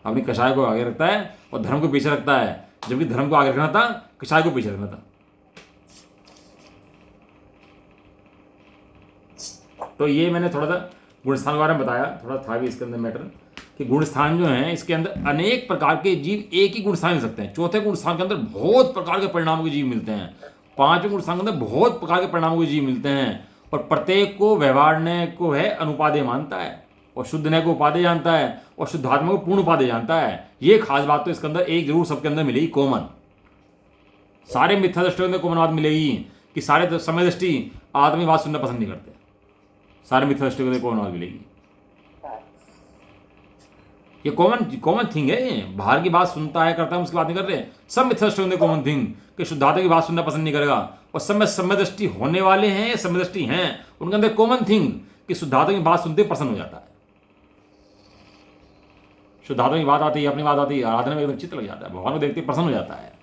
अपनी कषाय को आगे रखता है और धर्म को पीछे रखता है, जबकि धर्म को आगे रखना था, कषाय को पीछे रखना था। तो ये मैंने थोड़ा सा गुणस्थान के बारे में बताया, थोड़ा था भी इसके अंदर मैटर कि गुणस्थान जो है इसके अंदर अनेक प्रकार के जीव एक ही गुणस्थान मिल सकते हैं। चौथे गुणस्थान के अंदर बहुत प्रकार के परिणामों के जीव मिलते हैं। 5वें गुणस्थान के अंदर बहुत प्रकार के परिणामों के जीव मिलते हैं, और प्रत्येक को व्यवहारने को है अनुपादेय मानता है, और शुद्धने को उपादेय जानता है, और शुद्धात्मा को पूर्ण उपादेय जानता है। ये खास बात तो इसके अंदर एक जरूर सबके अंदर मिलेगी, कॉमन। सारे मिथ्या दृष्टि के अंदर कॉमन बात मिलेगी कि सारे समय दृष्टि आदमी बात सुनना पसंद नहीं करते। सारे मिथ्या दृष्टि के अंदर कॉमन बात मिलेगी। ये कॉमन थिंग है। बाहर की बात सुनता है, करता है, उसकी बात नहीं कर रहे। सब मिथ्या दृष्टि के अंदर कॉमन थिंग कि शुद्धात्मा की बात सुनना पसंद नहीं करेगा, और सब में समय दृष्टि होने वाले हैं, समय दृष्टि हैं, उनके अंदर कॉमन थिंग कि शुद्धात्मा की बात सुनते प्रसन्न हो जाता है। शुद्धात्मा की बात आती है, अपनी बात आती है, आराधना में एकदम चित्त लग जाता है, भगवान को देखते प्रसन्न हो जाता है।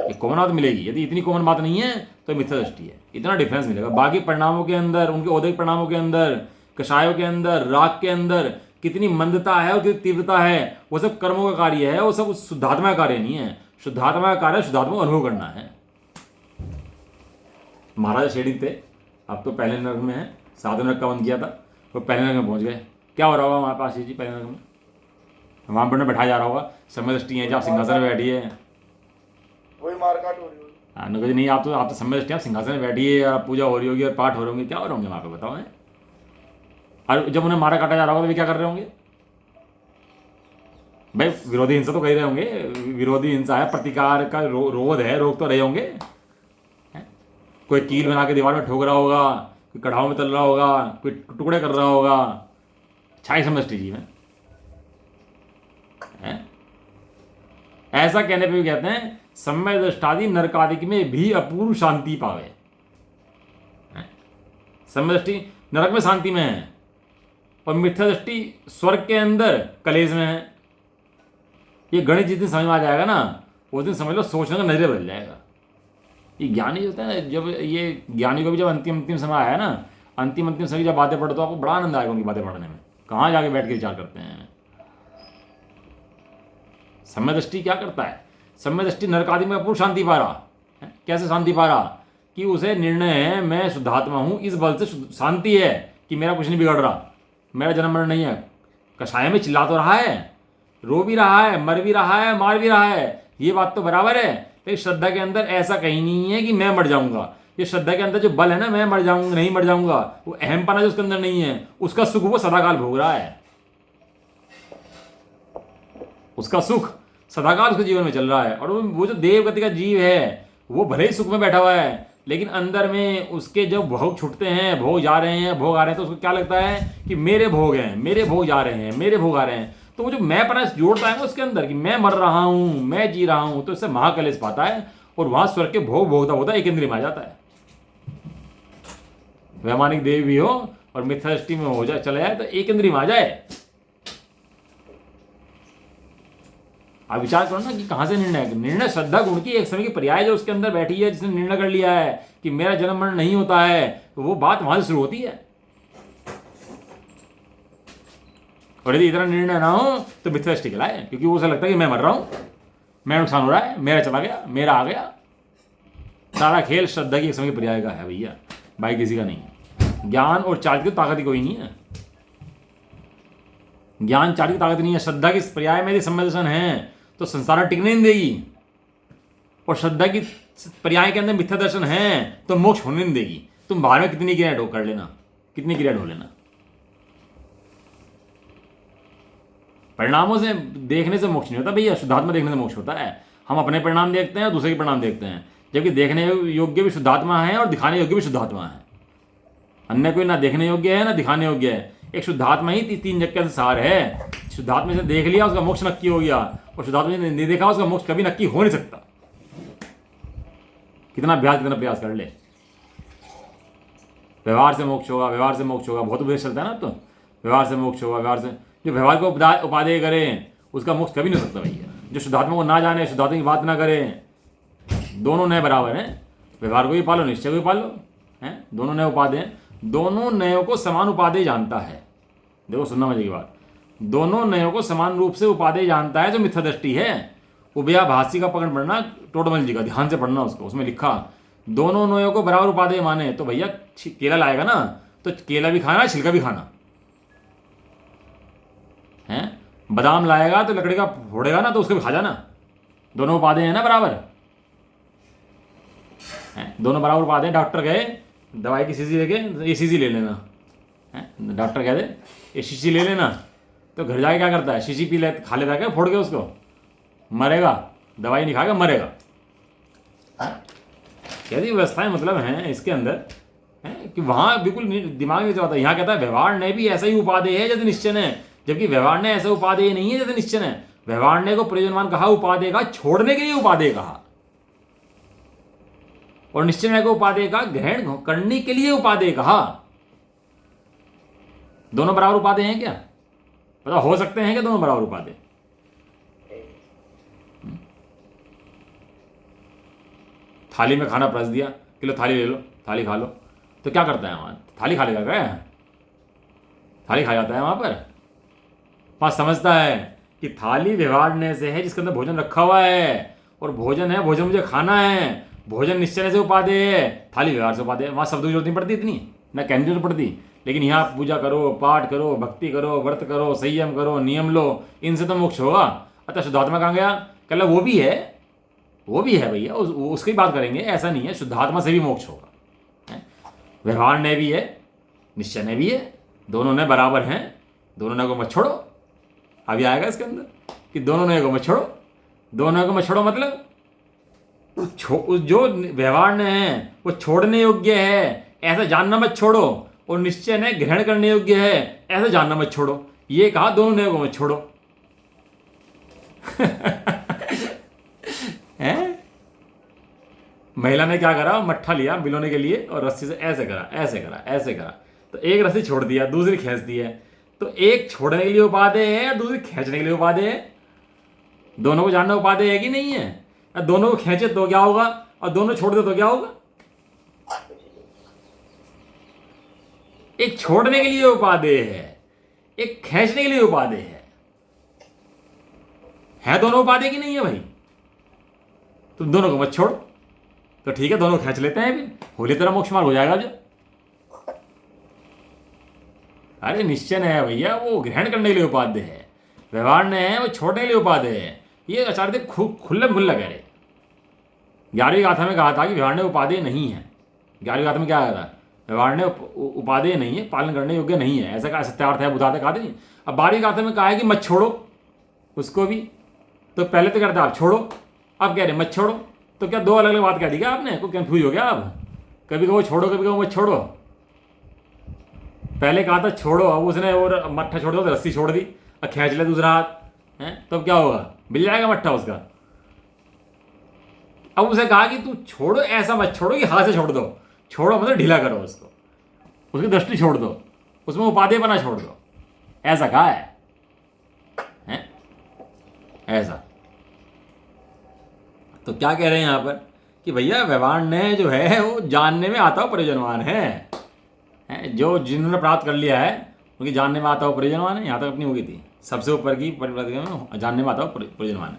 ये कॉमन बात मिलेगी। यदि इतनी कॉमन बात नहीं है तो मिथ्या दृष्टि है, इतना डिफरेंस मिलेगा। बाकी परिणामों के अंदर, उनके औद्योगिक परिणामों के अंदर, कषायों के अंदर, राग के अंदर कितनी मंदता है और कितनी तीव्रता है, वो सब कर्मों का कार्य है, वो सब शुद्धात्मा का कार्य नहीं है। शुद्धात्मा का कार्य शुद्धात्मा को अनुभव करना है। महाराज शेडिंग थे, अब तो पहले नरक में है, 7वें नरक का बंद किया था, वो पहले नरक में पहुंच गए। क्या हो रहा होगा हमारे पास जी पहले नरक में, वहां पर बैठाया जा रहा होगा, समय दृष्टि है, जब सिंहासन में बैठी है, वही मारकाट हो रही होगी। हाँ नहीं, आप तो समय दृष्टि, आप सिंहासन में बैठी है, पूजा हो रही होगी और पाठ हो रहे होंगे, क्या हो रहे होंगे वहां पर बताओ। और जब उन्हें मारा काटा जा रहा होगा तो वे क्या कर रहे होंगे भाई, विरोधी हिंसा तो कर रहे होंगे। विरोधी हिंसा है, प्रतिकार का रोध है, रोक तो रहे होंगे। कोई कील बना के दीवार में ठोक रहा होगा, कोई कढ़ाव में तल रहा होगा, कोई टुकड़े कर रहा होगा, छाई समझती जी में ऐसा कहने पे भी कहते हैं सम्यक दृष्टादि नरकादिक में भी अपूर्व शांति पावे। सम्यक दृष्टि नरक में शांति में है और मिथ्या दृष्टि स्वर्ग के अंदर कलेश में है। ये गणित जिस दिन समझ में आ जाएगा ना उस दिन समझ लो सोचने का नजरिया बदल जाएगा। ये ज्ञानी होता है, जब ये ज्ञानी को भी जब अंतिम समय आया ना, अंतिम समय जब बातें पढ़ो तो आपको बड़ा आनंद आएगा उनकी बातें पढ़ने में। कहाँ जाके बैठ के विचार करते हैं। सम्य दृष्टि क्या करता है? सम्य दृष्टि नरकादि में अपूर्व शांति पा रहा है। कैसे शांति पा रहा? कि उसे निर्णय है मैं शुद्धात्मा हूं, इस बल से शांति है कि मेरा कुछ नहीं बिगड़ रहा, मेरा जन्म मरण नहीं है। कषाय में चिल्ला तो रहा है, रो भी रहा है, मर भी रहा है, मार भी रहा है, ये बात तो बराबर है। लेकिन श्रद्धा के अंदर ऐसा कहीं नहीं है कि मैं मर जाऊंगा। ये श्रद्धा के अंदर जो बल है ना, मैं मर जाऊंगा नहीं मर जाऊंगा, वो अहमपना जो उसके अंदर नहीं है, उसका सुख वो सदाकाल भोग रहा है। उसका सुख सदाकाल उसके जीवन में चल रहा है। और वो जो देव गति का जीव है वो भले ही सुख में बैठा हुआ है, लेकिन अंदर में उसके जब भोग छूटते हैं, भोग जा रहे हैं, भोग आ रहे हैं, तो उसको क्या लगता है कि मेरे भोग हैं, मेरे भोग जा रहे हैं, मेरे भोग आ रहे हैं। तो वो जो मैं पना जोड़ता है उसके अंदर कि मैं मर रहा हूं, मैं जी रहा हूं, तो इससे महाकलेश पाता है और वहां स्वर्ग के भोग भोगता होता एक इंद्रिय में आ जाता है। वैमानिक देव भी हो और मिथ्या दृष्टि में हो जाए चला जाए तो एक इंद्रिय में आ जाए। आप विचार करो ना कि कहां से निर्णय श्रद्धा गुण की एक समय की पर्याय जो उसके अंदर बैठी है, जिसने निर्णय कर लिया है कि मेरा जन्म मरण नहीं होता है, तो वो बात वहां से शुरू होती है। और यदि इतना निर्णय ना हो तो मिथ्या दृष्टि कहलाए, क्योंकि वो उसे लगता है कि मैं मर रहा हूं, मेरा नुकसान हो रहा है, मेरा चला गया, मेरा आ गया। सारा खेल श्रद्धा की एक समय की पर्याय का है भैया, भाई किसी का नहीं। ज्ञान और चारित्र की ताकत ही कोई नहीं है। ज्ञान चारित्र की ताकत नहीं है। श्रद्धा की पर्याय में यदि सम्यक दर्शन है तो संसार में टिकने नहीं देगी, और श्रद्धा की पर्याय के अंदर मिथ्या दर्शन है तो मोक्ष होने नहीं देगी। तुम बाहर में कितनी क्रिया ढो कर लेना, कितनी क्रिया ढो लेना, परिणामों से देखने से मोक्ष नहीं होता भैया, शुद्धात्मा देखने से मोक्ष होता है। हम अपने परिणाम देखते हैं और दूसरे के परिणाम देखते हैं, जबकि देखने योग्य भी शुद्धात्मा है और दिखाने योग्य भी शुद्धात्मा है। अन्य कोई ना देखने योग्य है ना दिखाने योग्य है। एक शुद्धात्मा ही तीन जग का सार है। शुद्धात्मा से देख लिया उसका मोक्ष नक्की हो गया, और शुद्धात्मा से नहीं देखा उसका मोक्ष कभी नक्की हो नहीं सकता। कितना प्रयास कर ले। व्यवहार से मोक्ष होगा, व्यवहार से मोक्ष होगा, बहुत उपदेश चलता है ना। तो व्यवहार से मोक्ष होगा, व्यवहार से जो व्यवहार को उपादेय करे उसका मोक्ष कभी नहीं हो सकता भैया। जो शुद्धात्मा को ना जाने, शुद्धात्मा की बात ना करे, दोनों नए बराबर हैं। व्यवहार को भी पालो, निश्चय को भी पालो, हैं दोनों नए उपादेय, दोनों नयों को समान उपादेय जानता है। देखो सुनना मजे की बात, दोनों नयों को समान रूप से उपादेय जानता है जो मिथ्या दृष्टि है। उभयाभासी का पकड़ पढ़ना टोटमल जी का, ध्यान से पढ़ना उसको। उसमें लिखा दोनों नयों को बराबर उपादेय माने, तो भैया केला लाएगा ना तो केला भी खाना, छिलका भी खाना है। बादाम लाएगा तो लकड़ी का फोड़ेगा ना तो उसको भी खा जाना। दोनों उपादेय है ना बराबर है, दोनों बराबर उपादेय। डॉक्टर गए दवाई की शीशी लेके, ये शीशी ले लेना है, डॉक्टर कह दे ये शीशी ले लेना, तो घर जाके क्या करता है, शीशी पी ले, खा लेता है, फोड़ के उसको मरेगा, दवाई नहीं खाएगा मरेगा। कैसी व्यवस्थाएं मतलब हैं इसके अंदर है कि वहां बिल्कुल दिमाग नहीं चलाता। यहाँ कहता है व्यवहार ने भी ऐसा ही उपादेय है जैसे निश्चय है, जबकि व्यवहार ने ऐसा उपादेय नहीं है जैसे निश्चय है। व्यवहार ने को प्रयोजनवान कहा, उपादेय का छोड़ने के लिए उपादेय कहा, और निश्चय को उपादेय का ग्रहण करने के लिए उपादेय कहा। दोनों बराबर उपादेय हैं क्या? मतलब हो सकते हैं क्या दोनों बराबर उपादेय? थाली में खाना परस दिया, किलो थाली ले लो, थाली खा लो, तो क्या करता है वहां? थाली खा लेगा क्या? थाली खा जाता है वहां पर? वहां समझता है कि थाली व्यवहार से है जिसके अंदर भोजन रखा हुआ है, और भोजन है, भोजन मुझे खाना है, भोजन निश्चय से उपादेय है, थाली व्यवहार से उपादेय। वहां शब्दों की जरूरत नहीं पड़ती इतनी, ना कहने की जरूरत पड़ती। लेकिन यहाँ पूजा करो, पाठ करो, भक्ति करो, व्रत करो, संयम करो, नियम लो, इनसे तो मोक्ष होगा। अतः शुद्धात्मा कहाँ गया? कल वो भी है, वो भी है भैया, उसकी बात करेंगे। ऐसा नहीं है, शुद्धात्मा से भी मोक्ष होगा। व्यवहार ने भी है, निश्चय ने भी है, दोनों ने बराबर हैं। दोनों ने को मत छोड़ो, अभी आएगा इसके अंदर कि दोनों ने को मत छोड़ो। दोनों को मत छोड़ो मतलब जो व्यवहार ने है वो छोड़ने योग्य है, ऐसा जानना मत छोड़ो, और निश्चय ने ग्रहण करने योग्य है, ऐसा जानना मत छोड़ो। ये कहा दोनों ने को मत छोड़ो। हैं? महिला ने क्या करा, मट्ठा लिया बिलोने के लिए और रस्सी से ऐसे करा, ऐसे करा, ऐसे करा, तो एक रस्सी छोड़ दिया, दूसरी खींच दी है। तो एक छोड़ने के लिए उपादेय है, दूसरी खींचने के लिए उपादेय है। दोनों को जानना उपादेय है कि नहीं है? दोनों को खींचे तो क्या होगा और दोनों छोड़ दे तो क्या होगा? एक छोड़ने के लिए उपादेय है, एक खींचने के लिए उपादेय है दोनों उपादेय की नहीं है भाई? तुम दोनों को मत छोड़, तो ठीक है दोनों खींच लेते हैं, फिर होली तरह मोक्ष मार्ग हो जाएगा जो। अरे निश्चय है भैया, वो ग्रहण करने के लिए उपादेय है, व्यवहार ने है वो छोड़ने के लिए उपादेय है। ये आचार्य खुल्लम खुल्ला कह रहे। 11वीं गाथा में कहा था कि व्यवहार ने उपादेय नहीं है। 11वीं गाथा में क्या कहा था? व्यवहार ने उपादेय नहीं है, पालन करने योग्य नहीं है, ऐसा कहा, सत्यार्थ है बुधाते कहा नहीं। अब 12वीं गाथा में कहा है कि मत छोड़ो उसको भी। तो पहले तो कहते आप छोड़ो, अब कह रहे मत छोड़ो, तो क्या दो अलग अलग बात कह दी क्या आपने? कोई कंफ्यूज हो गया आप? कभी कहो छोड़ो, कभी कहो मत छोड़ो। पहले कहा था छोड़ो, अब उसने और मट्ठा छोड़ दो तो रस्सी छोड़ दी, अब खींच ले दूसरा हाथ है, तो अब क्या होगा? मिल जाएगा मट्ठा उसका। अब उसे कहा कि तू छोड़ो, ऐसा मत छोड़ो कि हाथ से छोड़ दो, छोड़ो मतलब ढीला करो उसको, उसकी दृष्टि छोड़ दो, उसमें उपादेय बना छोड़ दो, ऐसा कहा है? ऐसा। तो क्या कह रहे हैं यहां पर कि भैया व्यवहार ने जो है वो जानने में आता हो प्रयोजनवान है, जो जिन्होंने प्राप्त कर लिया है उनकी जानने में आता हो प्रयोजनवान है। यहाँ तक अपनी हो गई थी, सबसे ऊपर की परिवर्तन जानने में आता हो प्रयोजनवान है।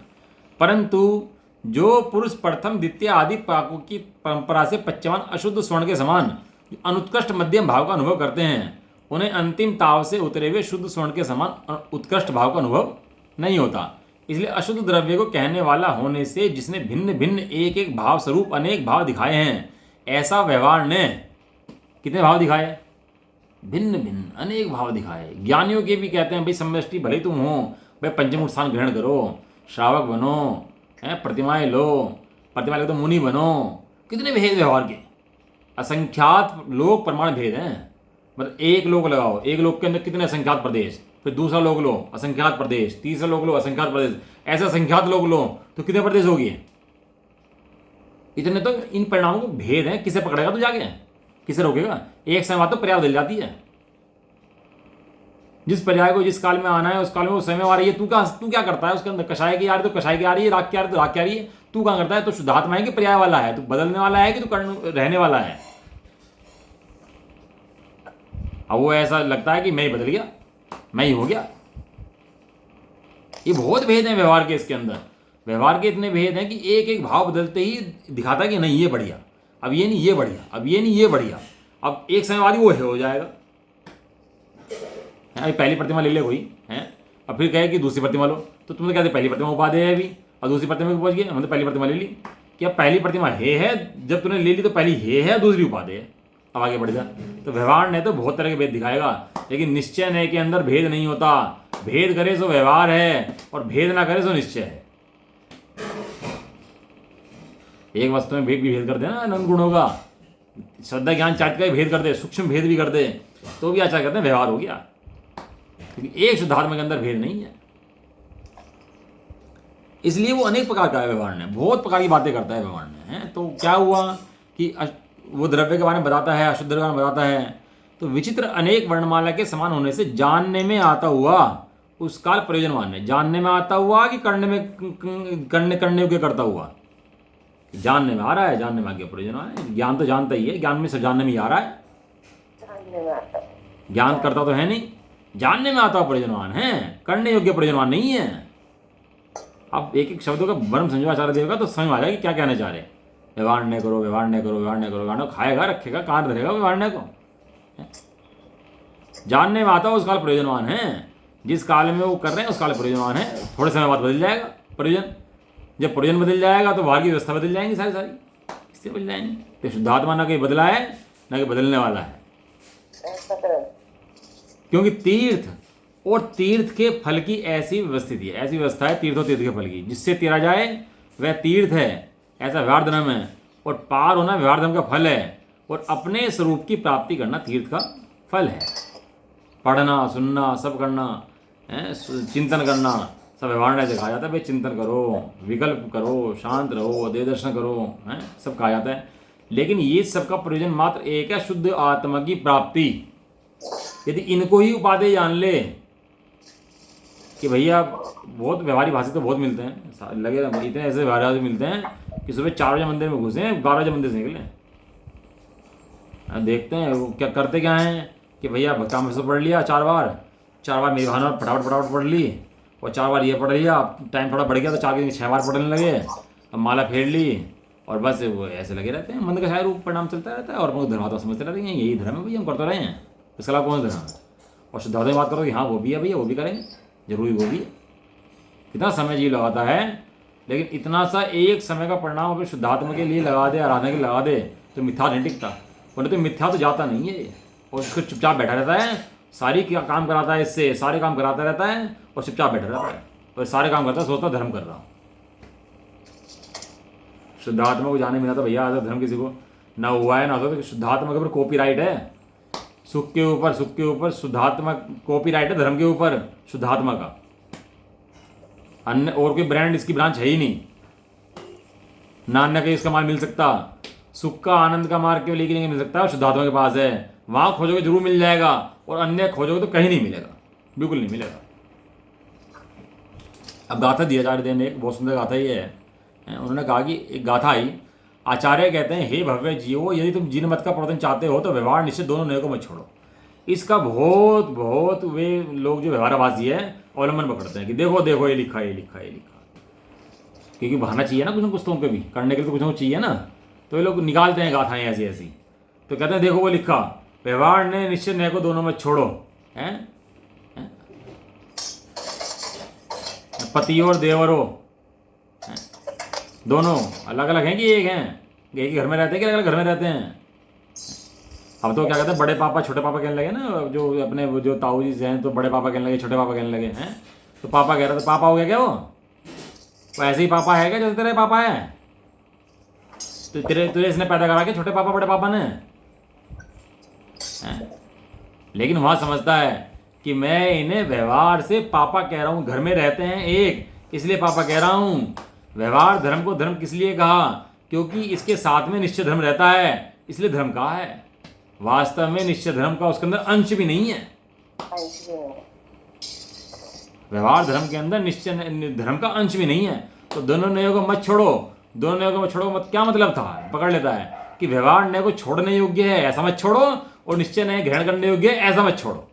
परंतु जो पुरुष प्रथम द्वितीय आदि पाकों की परंपरा से पच्चवान अशुद्ध स्वर्ण के समान अनुत्कृष्ट मध्यम भाव का अनुभव करते हैं, उन्हें अंतिम ताव से उतरे हुए शुद्ध स्वर्ण के समान उत्कृष्ट भाव का अनुभव नहीं होता। इसलिए अशुद्ध द्रव्य को कहने वाला होने से जिसने भिन्न भिन्न एक एक भाव स्वरूप अनेक भाव दिखाए हैं, ऐसा व्यवहार ने कितने भाव दिखाए? भिन्न भिन्न अनेक भाव दिखाए। ज्ञानियों के भी कहते हैं भाई समष्टि भले तुम हो, भाई पंचमूर्त स्थान ग्रहण करो, श्रावक बनो, प्रतिमाएं लो, प्रतिमा लो तो मुनि बनो। कितने भेद व्यवहार के, असंख्यात लोक प्रमाण भेद हैं। मतलब एक लोक लगाओ, एक लोक के अंदर कितने असंख्यात प्रदेश, फिर दूसरा लोक लो असंख्यात प्रदेश, तीसरा लोक लो असंख्यात प्रदेश, ऐसे असंख्यात लोक लो तो कितने प्रदेश हो गए? इतने तो इन परिणामों को भेद है। किसे पकड़ेगा तू जाके? किसे रोकेगा? एक समय बाद तो पर्याय बदल जाती है। जिस पर्याय को जिस काल में आना है उस काल में वो समय आ रही है। तू क्या करता है उसके अंदर? कषाय की आ रही तो कषाय की आ रही है, राग की आ रही तो राग की आ रही है। तू क्या करता है? तो शुद्धात्मा है कि पर्याय वाला है? तू बदलने वाला है कि तू रहने वाला है? अब वो ऐसा लगता है कि मैं ही बदल गया, मैं ही हो गया। ये बहुत भेद है व्यवहार के। इसके अंदर व्यवहार के इतने भेद हैं कि एक एक भाव बदलते ही दिखाता है कि नहीं ये बढ़िया, अब ये नहीं ये बढ़िया, अब ये नहीं ये बढ़िया, अब एक समय बाद वो हो जाएगा। अभी पहली प्रतिमा ले ले कोई है, अब फिर कहे कि दूसरी प्रतिमा लो, तो तुमने कहते पहली प्रतिमा उपादेय है अभी, और दूसरी प्रतिमा में पहुंच गए, हमने पहली प्रतिमा ले ली। क्या पहली प्रतिमा है? जब तूने ले ली तो पहली हे है, दूसरी उपादेय है, अब आगे बढ़ जा। तो व्यवहार ने तो बहुत तरह के भेद दिखाएगा, लेकिन निश्चय ने के अंदर भेद नहीं होता। भेद करे सो व्यवहार है और भेद ना करे सो निश्चय है। एक वस्तु में भेद भी भेद कर दे ना, अनंत गुणों का श्रद्धा ज्ञान चाट का भेद कर दे, सूक्ष्म भेद भी कर दे, तो भी अच्छा कहते हैं व्यवहार हो गया, क्योंकि एक शुद्धात्मा के अंदर भेद नहीं है। इसलिए वो अनेक प्रकार का है व्यवहार ने, बहुत प्रकार की बातें करता है व्यवहार ने। तो क्या हुआ कि वो द्रव्य के बारे में बताता है, अशुद्ध के बारे में बताता है, तो विचित्र अनेक वर्णमाला के समान होने से जानने में आता हुआ उस काल प्रयोजनवान है। जानने में आता हुआ कि करने में करने योग्य करता हुआ? जानने में आ रहा है, जानने में आगे प्रयोजनवान है। ज्ञान तो जानता ही है, ज्ञान में सब जानने में ही आ रहा है, ज्ञान करता तो है नहीं, जानने में आता हुआ प्रयोजनवान है, करने योग्य प्रयोजनवान नहीं है। अब एक एक शब्दों का वर्म समझो आचार्य देव का तो समझ आ जाएगा कि क्या कहना चाह रहे हैं। व्यवहार न करो, व्यवहार न करो, व्यवहार न करो, व्यवहार खाएगा रखेगा कहाँ धरेगा व्यवहार न को? जानने में आता हो उस काल प्रयोजनवान है, जिस काल में वो कर रहे हैं उस काल प्रयोजनवान है। थोड़े समय बाद बदल जाएगा प्रयोजन, जब प्रयोजन बदल जाएगा तो बाहर की व्यवस्था बदल जाएंगी, सारी इससे बदल जाएंगी। तो शुद्धात्मा ना कहीं बदला है ना कहीं बदलने वाला है, क्योंकि तीर्थ और तीर्थ के फल की ऐसी व्यवस्थिति है, ऐसी व्यवस्था है तीर्थ और तीर्थ के फल की, जिससे तेरा जाए वह तीर्थ है, ऐसा व्यवहार धर्म है, और पार होना व्यवहार धर्म का फल है, और अपने स्वरूप की प्राप्ति करना तीर्थ का फल है। पढ़ना सुनना सब करना, चिंतन करना, सब व्यवहार में सिखाया जाता है भाई चिंतन करो, विकल्प करो, शांत रहो, देव दर्शन करो, हैं, सब कहा जाता है। लेकिन ये सबका प्रयोजन मात्र एक है, शुद्ध आत्मा की प्राप्ति। यदि इनको ही उपाधि जान ले कि भैया, बहुत व्यवहारिक भाषा तो बहुत मिलते हैं, लगे इतने ऐसे व्यवहार मिलते हैं कि सुबह 4 बजे मंदिर में घुसे, 12 बजे मंदिर से निकले। देखते हैं वो क्या करते क्या हैं कि भैया भक्ता से पढ़ लिया 4 बार, 4 बार मेरी भावना फटाफट फटाफट पढ़ ली, और 4 बार ये पढ़ लिया, टाइम थोड़ा बढ़ गया तो 4 के 6 बार पढ़ने लगे, अब माला फेर ली, और बस वो ऐसे लगे रहते हैं। मंद का शायद रूप परिणाम चलता रहता है, और हम धर्मात्मा समझते रहते हैं यही धर्म है भैया, हम करते रहे हैं, इसके अलावा कौन सा धर्म है। और शुद्धात्मा की बात करो कि हाँ वो भी है भैया, वो भी करेंगे, जरूरी वो भी है। कितना समय जी लगाता है, लेकिन इतना सा एक समय का परिणाम अपने शुद्धात्मा के लिए लगा दे, आराधना के लिए लगा दे, तो मिथ्या नहीं टिकता। बोले तो मिथ्या तो जाता नहीं है, और उसको चुपचाप बैठा रहता है, सारी काम कराता है, इससे सारे काम कराता रहता है, और चुपचाप बैठा रहता है, और सारे काम करता है, सोचता धर्म कर रहा हूँ। शुद्धात्मा को जाने मिला था भैया, आज धर्म किसी को ना हुआ है ना होता, तो शुद्धात्मा के ऊपर कॉपीराइट है, सुख के ऊपर शुद्धात्मा कॉपीराइट है, धर्म के ऊपर शुद्धात्मा का। अन्य और कोई ब्रांड इसकी ब्रांच है ही नहीं, ना अन्य कहीं इसका माल मिल सकता। सुख का आनंद का मार्ग केवल एक ही नहीं मिल सकता, शुद्धात्मा के पास है, वहां खोजोगे जरूर मिल जाएगा, और अन्य खोजोगे तो कहीं नहीं मिलेगा, बिल्कुल नहीं मिलेगा। अब गाथा दिया आचार्य देव ने, एक बहुत सुंदर गाथा ये है, उन्होंने कहा कि एक गाथा आई, आचार्य कहते हैं हे भव्य जीवो, यदि तुम जिन मत का प्रवर्तन चाहते हो तो व्यवहार निश्चित दोनों नए को मत छोड़ो। इसका बहुत बहुत वे लोग जो व्यवहारवासी है अवलंबन पकड़ते हैं कि देखो देखो ये लिखा ये लिखा ये लिखा, क्योंकि बहाना चाहिए ना कुछ ना कुछ, तो उनको भी करने के लिए तो कुछ ना कुछ चाहिए ना, तो ये लोग निकालते हैं गाथाएं ऐसी ऐसी, तो कहते हैं देखो वो लिखा, व्यवहार ने निश्चित नए को दोनों में छोड़ो, हैं, पति और देवरो दोनों अलग अलग हैं कि एक हैं, एक ही घर में रहते हैं कि अलग अलग घर में रहते हैं। अब तो क्या कहते हैं, बड़े पापा छोटे पापा कहने लगे ना, जो अपने वो जो ताऊ जी हैं, तो बड़े पापा कहने लगे, छोटे पापा कहने लगे हैं, तो पापा कह रहा था पापा हो गया क्या वो ऐसे ही पापा है क्या जैसे तेरे पापा है, तो तुझे इसने पैदा करा के छोटे पापा बड़े पापा ने हैं? लेकिन वहां समझता है कि मैं इन्हें व्यवहार से पापा कह रहा हूं, घर में रहते हैं एक, इसलिए पापा कह रहा हूं। व्यवहार धर्म को धर्म किस लिए कहा, क्योंकि इसके साथ में निश्चय धर्म रहता है, इसलिए धर्म कहा है। वास्तव में निश्चय धर्म का उसके अंदर अंश भी नहीं है, व्यवहार धर्म के अंदर निश्चय धर्म का अंश भी नहीं है। तो दोनों नयों को मत छोड़ो, दोनों नयों को मत छोड़ो, मत क्या मतलब था, पकड़ लेता है कि व्यवहार नय को छोड़ने योग्य है ऐसा मत छोड़ो, और निश्चय नय ग्रहण करने योग्य है ऐसा मत छोड़ो,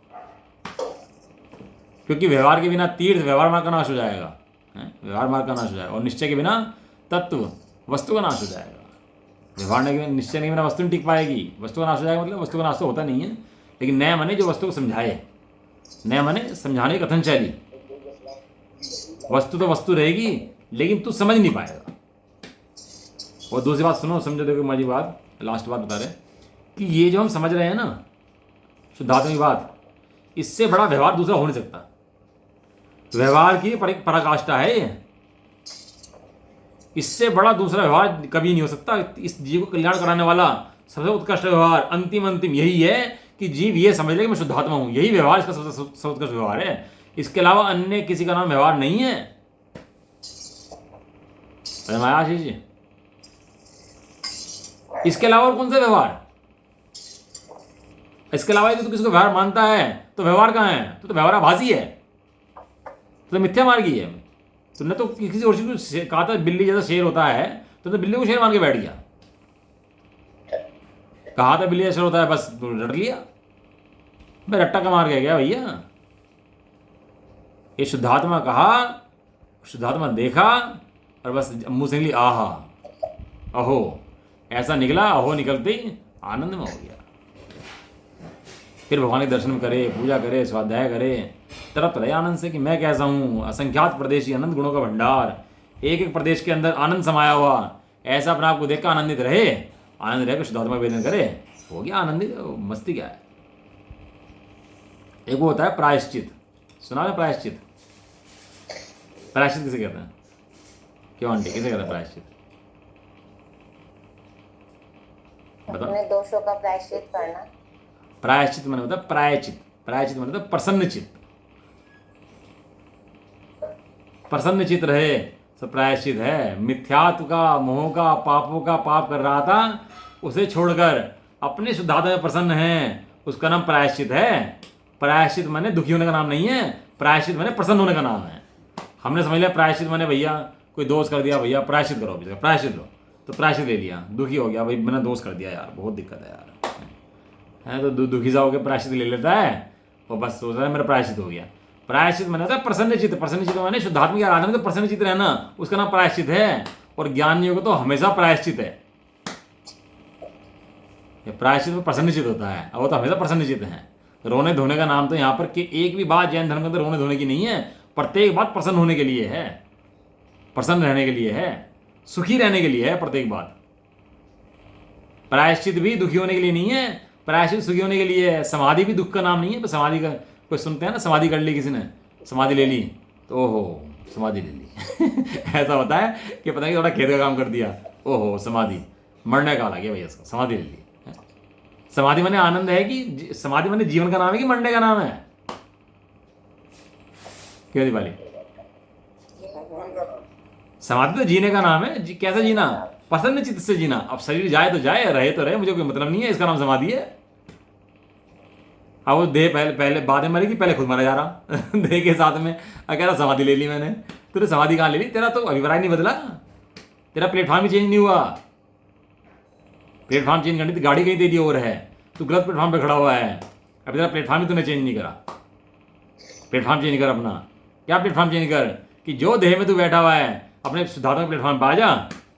क्योंकि व्यवहार के बिना तीर्थ व्यवहार मार्ग का नाश हो जाएगा, व्यवहार मार्ग का नाश हो जाएगा, और निश्चय के बिना तत्व वस्तु का नाश हो जाएगा। व्यवहार ने निश्चय के बिना वस्तु नहीं टिक पाएगी, वस्तु का नाश हो जाएगा, मतलब वस्तु का नाश तो होता नहीं है, लेकिन नया मने जो वस्तु को समझाए, नया मने समझाने की कथन शैली, वस्तु तो वस्तु रहेगी लेकिन तू समझ नहीं पाएगा। और दूसरी बात सुनो, समझो, देखो माझी बात, लास्ट बात बता रहे कि ये जो हम समझ रहे हैं ना शुद्धात्मा की बात, इससे बड़ा व्यवहार दूसरा हो नहीं सकता। व्यवहार की पराकाष्ठा है ये, इससे बड़ा दूसरा व्यवहार कभी नहीं हो सकता। इस जीव को कल्याण कराने वाला सबसे उत्कृष्ट व्यवहार, अंतिम यही है कि जीव ये समझ ले कि मैं शुद्धात्मा हूं, यही व्यवहार इसका सबसे उत्कृष्ट व्यवहार है। इसके अलावा अन्य किसी का नाम व्यवहार नहीं है। आशीष जी, इसके अलावा और कौन सा व्यवहार, इसके अलावा यदि तो किसी को व्यवहार मानता है तो व्यवहार कहां है, तो व्यवहाराभासी है, तो मिथ्या मार्गी है। तुमने तो किसी और चीज को कहा था बिल्ली जैसा शेर होता है, तो बिल्ली को शेर मान के बैठ गया, कहा था बिल्ली जैसा शेर होता है, बस रट लिया, मैं रट्टा का मार गया भैया। ये शुद्धात्मा कहा, शुद्धात्मा देखा, और बस मुंह से निकली आहा अहो, ऐसा निकला, अहो निकलते ही आनंद में हो गया। फिर भगवान के दर्शन करे, पूजा करे, स्वाध्याय करे, तरफ रहे आनंद से कि मैं कैसा हूँ, असंख्यात प्रदेशी अनंत गुणों का भंडार, एक एक प्रदेश के अंदर आनंद समाया हुआ, ऐसा अपने आप को देखकर आनंदित रहे, आनंद रहे, शुद्धात्मा वेदन करे, हो गया आनंदित। मस्ती क्या है। एक वो होता है प्रायश्चित, सुना है प्रायश्चित, प्रायश्चित किसे कहते हैं, क्यों आंटी किसे कहते हैं प्रायश्चित, अपने दोषों का प्रायश्चित करना। प्रायश्चित माने होता है प्रायचित, प्रायचित माने होता है प्रसन्न चित्त, प्रसन्न चित्त रहे, सब प्रायश्चित है। मिथ्यात्व का, मोह का, पापों का पाप कर रहा था, उसे छोड़कर अपने शुद्धात्मा में प्रसन्न है, उसका नाम प्रायश्चित है। प्रायश्चित माने दुखी होने का नाम नहीं है, प्रायश्चित माने प्रसन्न होने का नाम है। हमने समझ लिया प्रायश्चित माने भैया कोई दोष कर दिया, भैया प्रायश्चित करो, भैया प्रायश्चित लो, तो प्रायश्चित ले लिया, दुखी हो गया, भाई मैंने दोष कर दिया यार, बहुत दिक्कत है यार, है तो दुखी सा होकर प्रायश्चित ले लेता है और बस सोच रहा है मेरा प्रायश्चित हो गया। प्रायश्चित माने होता है प्रसन्न चित्त। प्रसन्न चित्त माने शुद्धात्मा की आराधना में तो प्रसन्न चित्त रहना, उसका नाम प्रायश्चित है। और ज्ञान योग तो हमेशा प्रायश्चित है, प्रायश्चित में प्रसन्न चित्त होता है, और वो तो हमेशा प्रसन्न चित्त है। रोने धोने का नाम तो यहाँ पर कि एक भी बात जैन धर्म के अंदर रोने धोने की नहीं है, प्रत्येक बात प्रसन्न होने के लिए है, प्रसन्न रहने के लिए है, सुखी रहने के लिए है प्रत्येक बात। प्रायश्चित भी दुखी होने के लिए नहीं है, प्रायश्चित सुखी होने के लिए है। समाधि भी दुख का नाम नहीं है। समाधि का कोई सुनते हैं ना, समाधि कर ली किसी ने, समाधि ले ली तो ओहो समाधि ले ली ऐसा होता है कि पता नहीं थोड़ा खेत का काम कर दिया, ओहो समाधि, मरने का लगे भैया इसका, समाधि ले ली। समाधि माने आनंद है कि समाधि माने जीवन का नाम है कि मरने का नाम है? क्यों दीपाली? समाधि तो जीने का नाम है। कैसे जीना? प्रसन्न चित्त से जीना। अब शरीर जाए तो जाए, रहे तो रहे, मुझे कोई मतलब नहीं है, इसका नाम समाधि है। अब वो देह पहले बाद में मरेगी, पहले खुद मरा जा रहा देह के साथ में। कह रहा समाधि ले ली मैंने, तूने समाधि कहाँ ले ली? तेरा तो अभिप्राय नहीं बदला, तेरा प्लेटफॉर्म भी चेंज नहीं हुआ। प्लेटफॉर्म चेंज करनी थी, गाड़ी कहीं दे दी और है, तू गलत प्लेटफॉर्म पे खड़ा हुआ है। अभी तेरा प्लेटफॉर्म ही तूने चेंज नहीं करा। प्लेटफॉर्म चेंज कर अपना। क्या प्लेटफॉर्म चेंज कर कि जो देह में तू बैठा हुआ है अपने शुद्धात्मा प्लेटफॉर्म पर आ जा,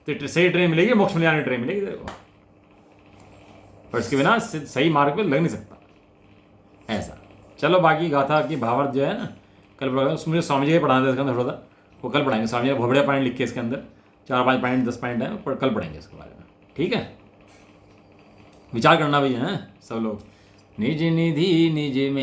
तो सही ट्रेन मिलेगी, मोक्ष मिलने वाली ट्रेन मिलेगी तेरे को। पर इसके बिना सही मार्ग पे लग नहीं सकता ऐसा। चलो बाकी गाथा की भावार्थ जो है ना, कल मुझे स्वामी जी के पढ़ाना था इसके अंदर थोड़ा सा, वो कल पढ़ाएंगे। स्वामी जी बहुत बढ़िया पॉइंट लिखे इसके अंदर, 4-5 पॉइंट 10 पॉइंट है, पर कल पढ़ेंगे इसके बारे में। ठीक है, विचार करना भैया हैं सब लोग। निज निधि निज में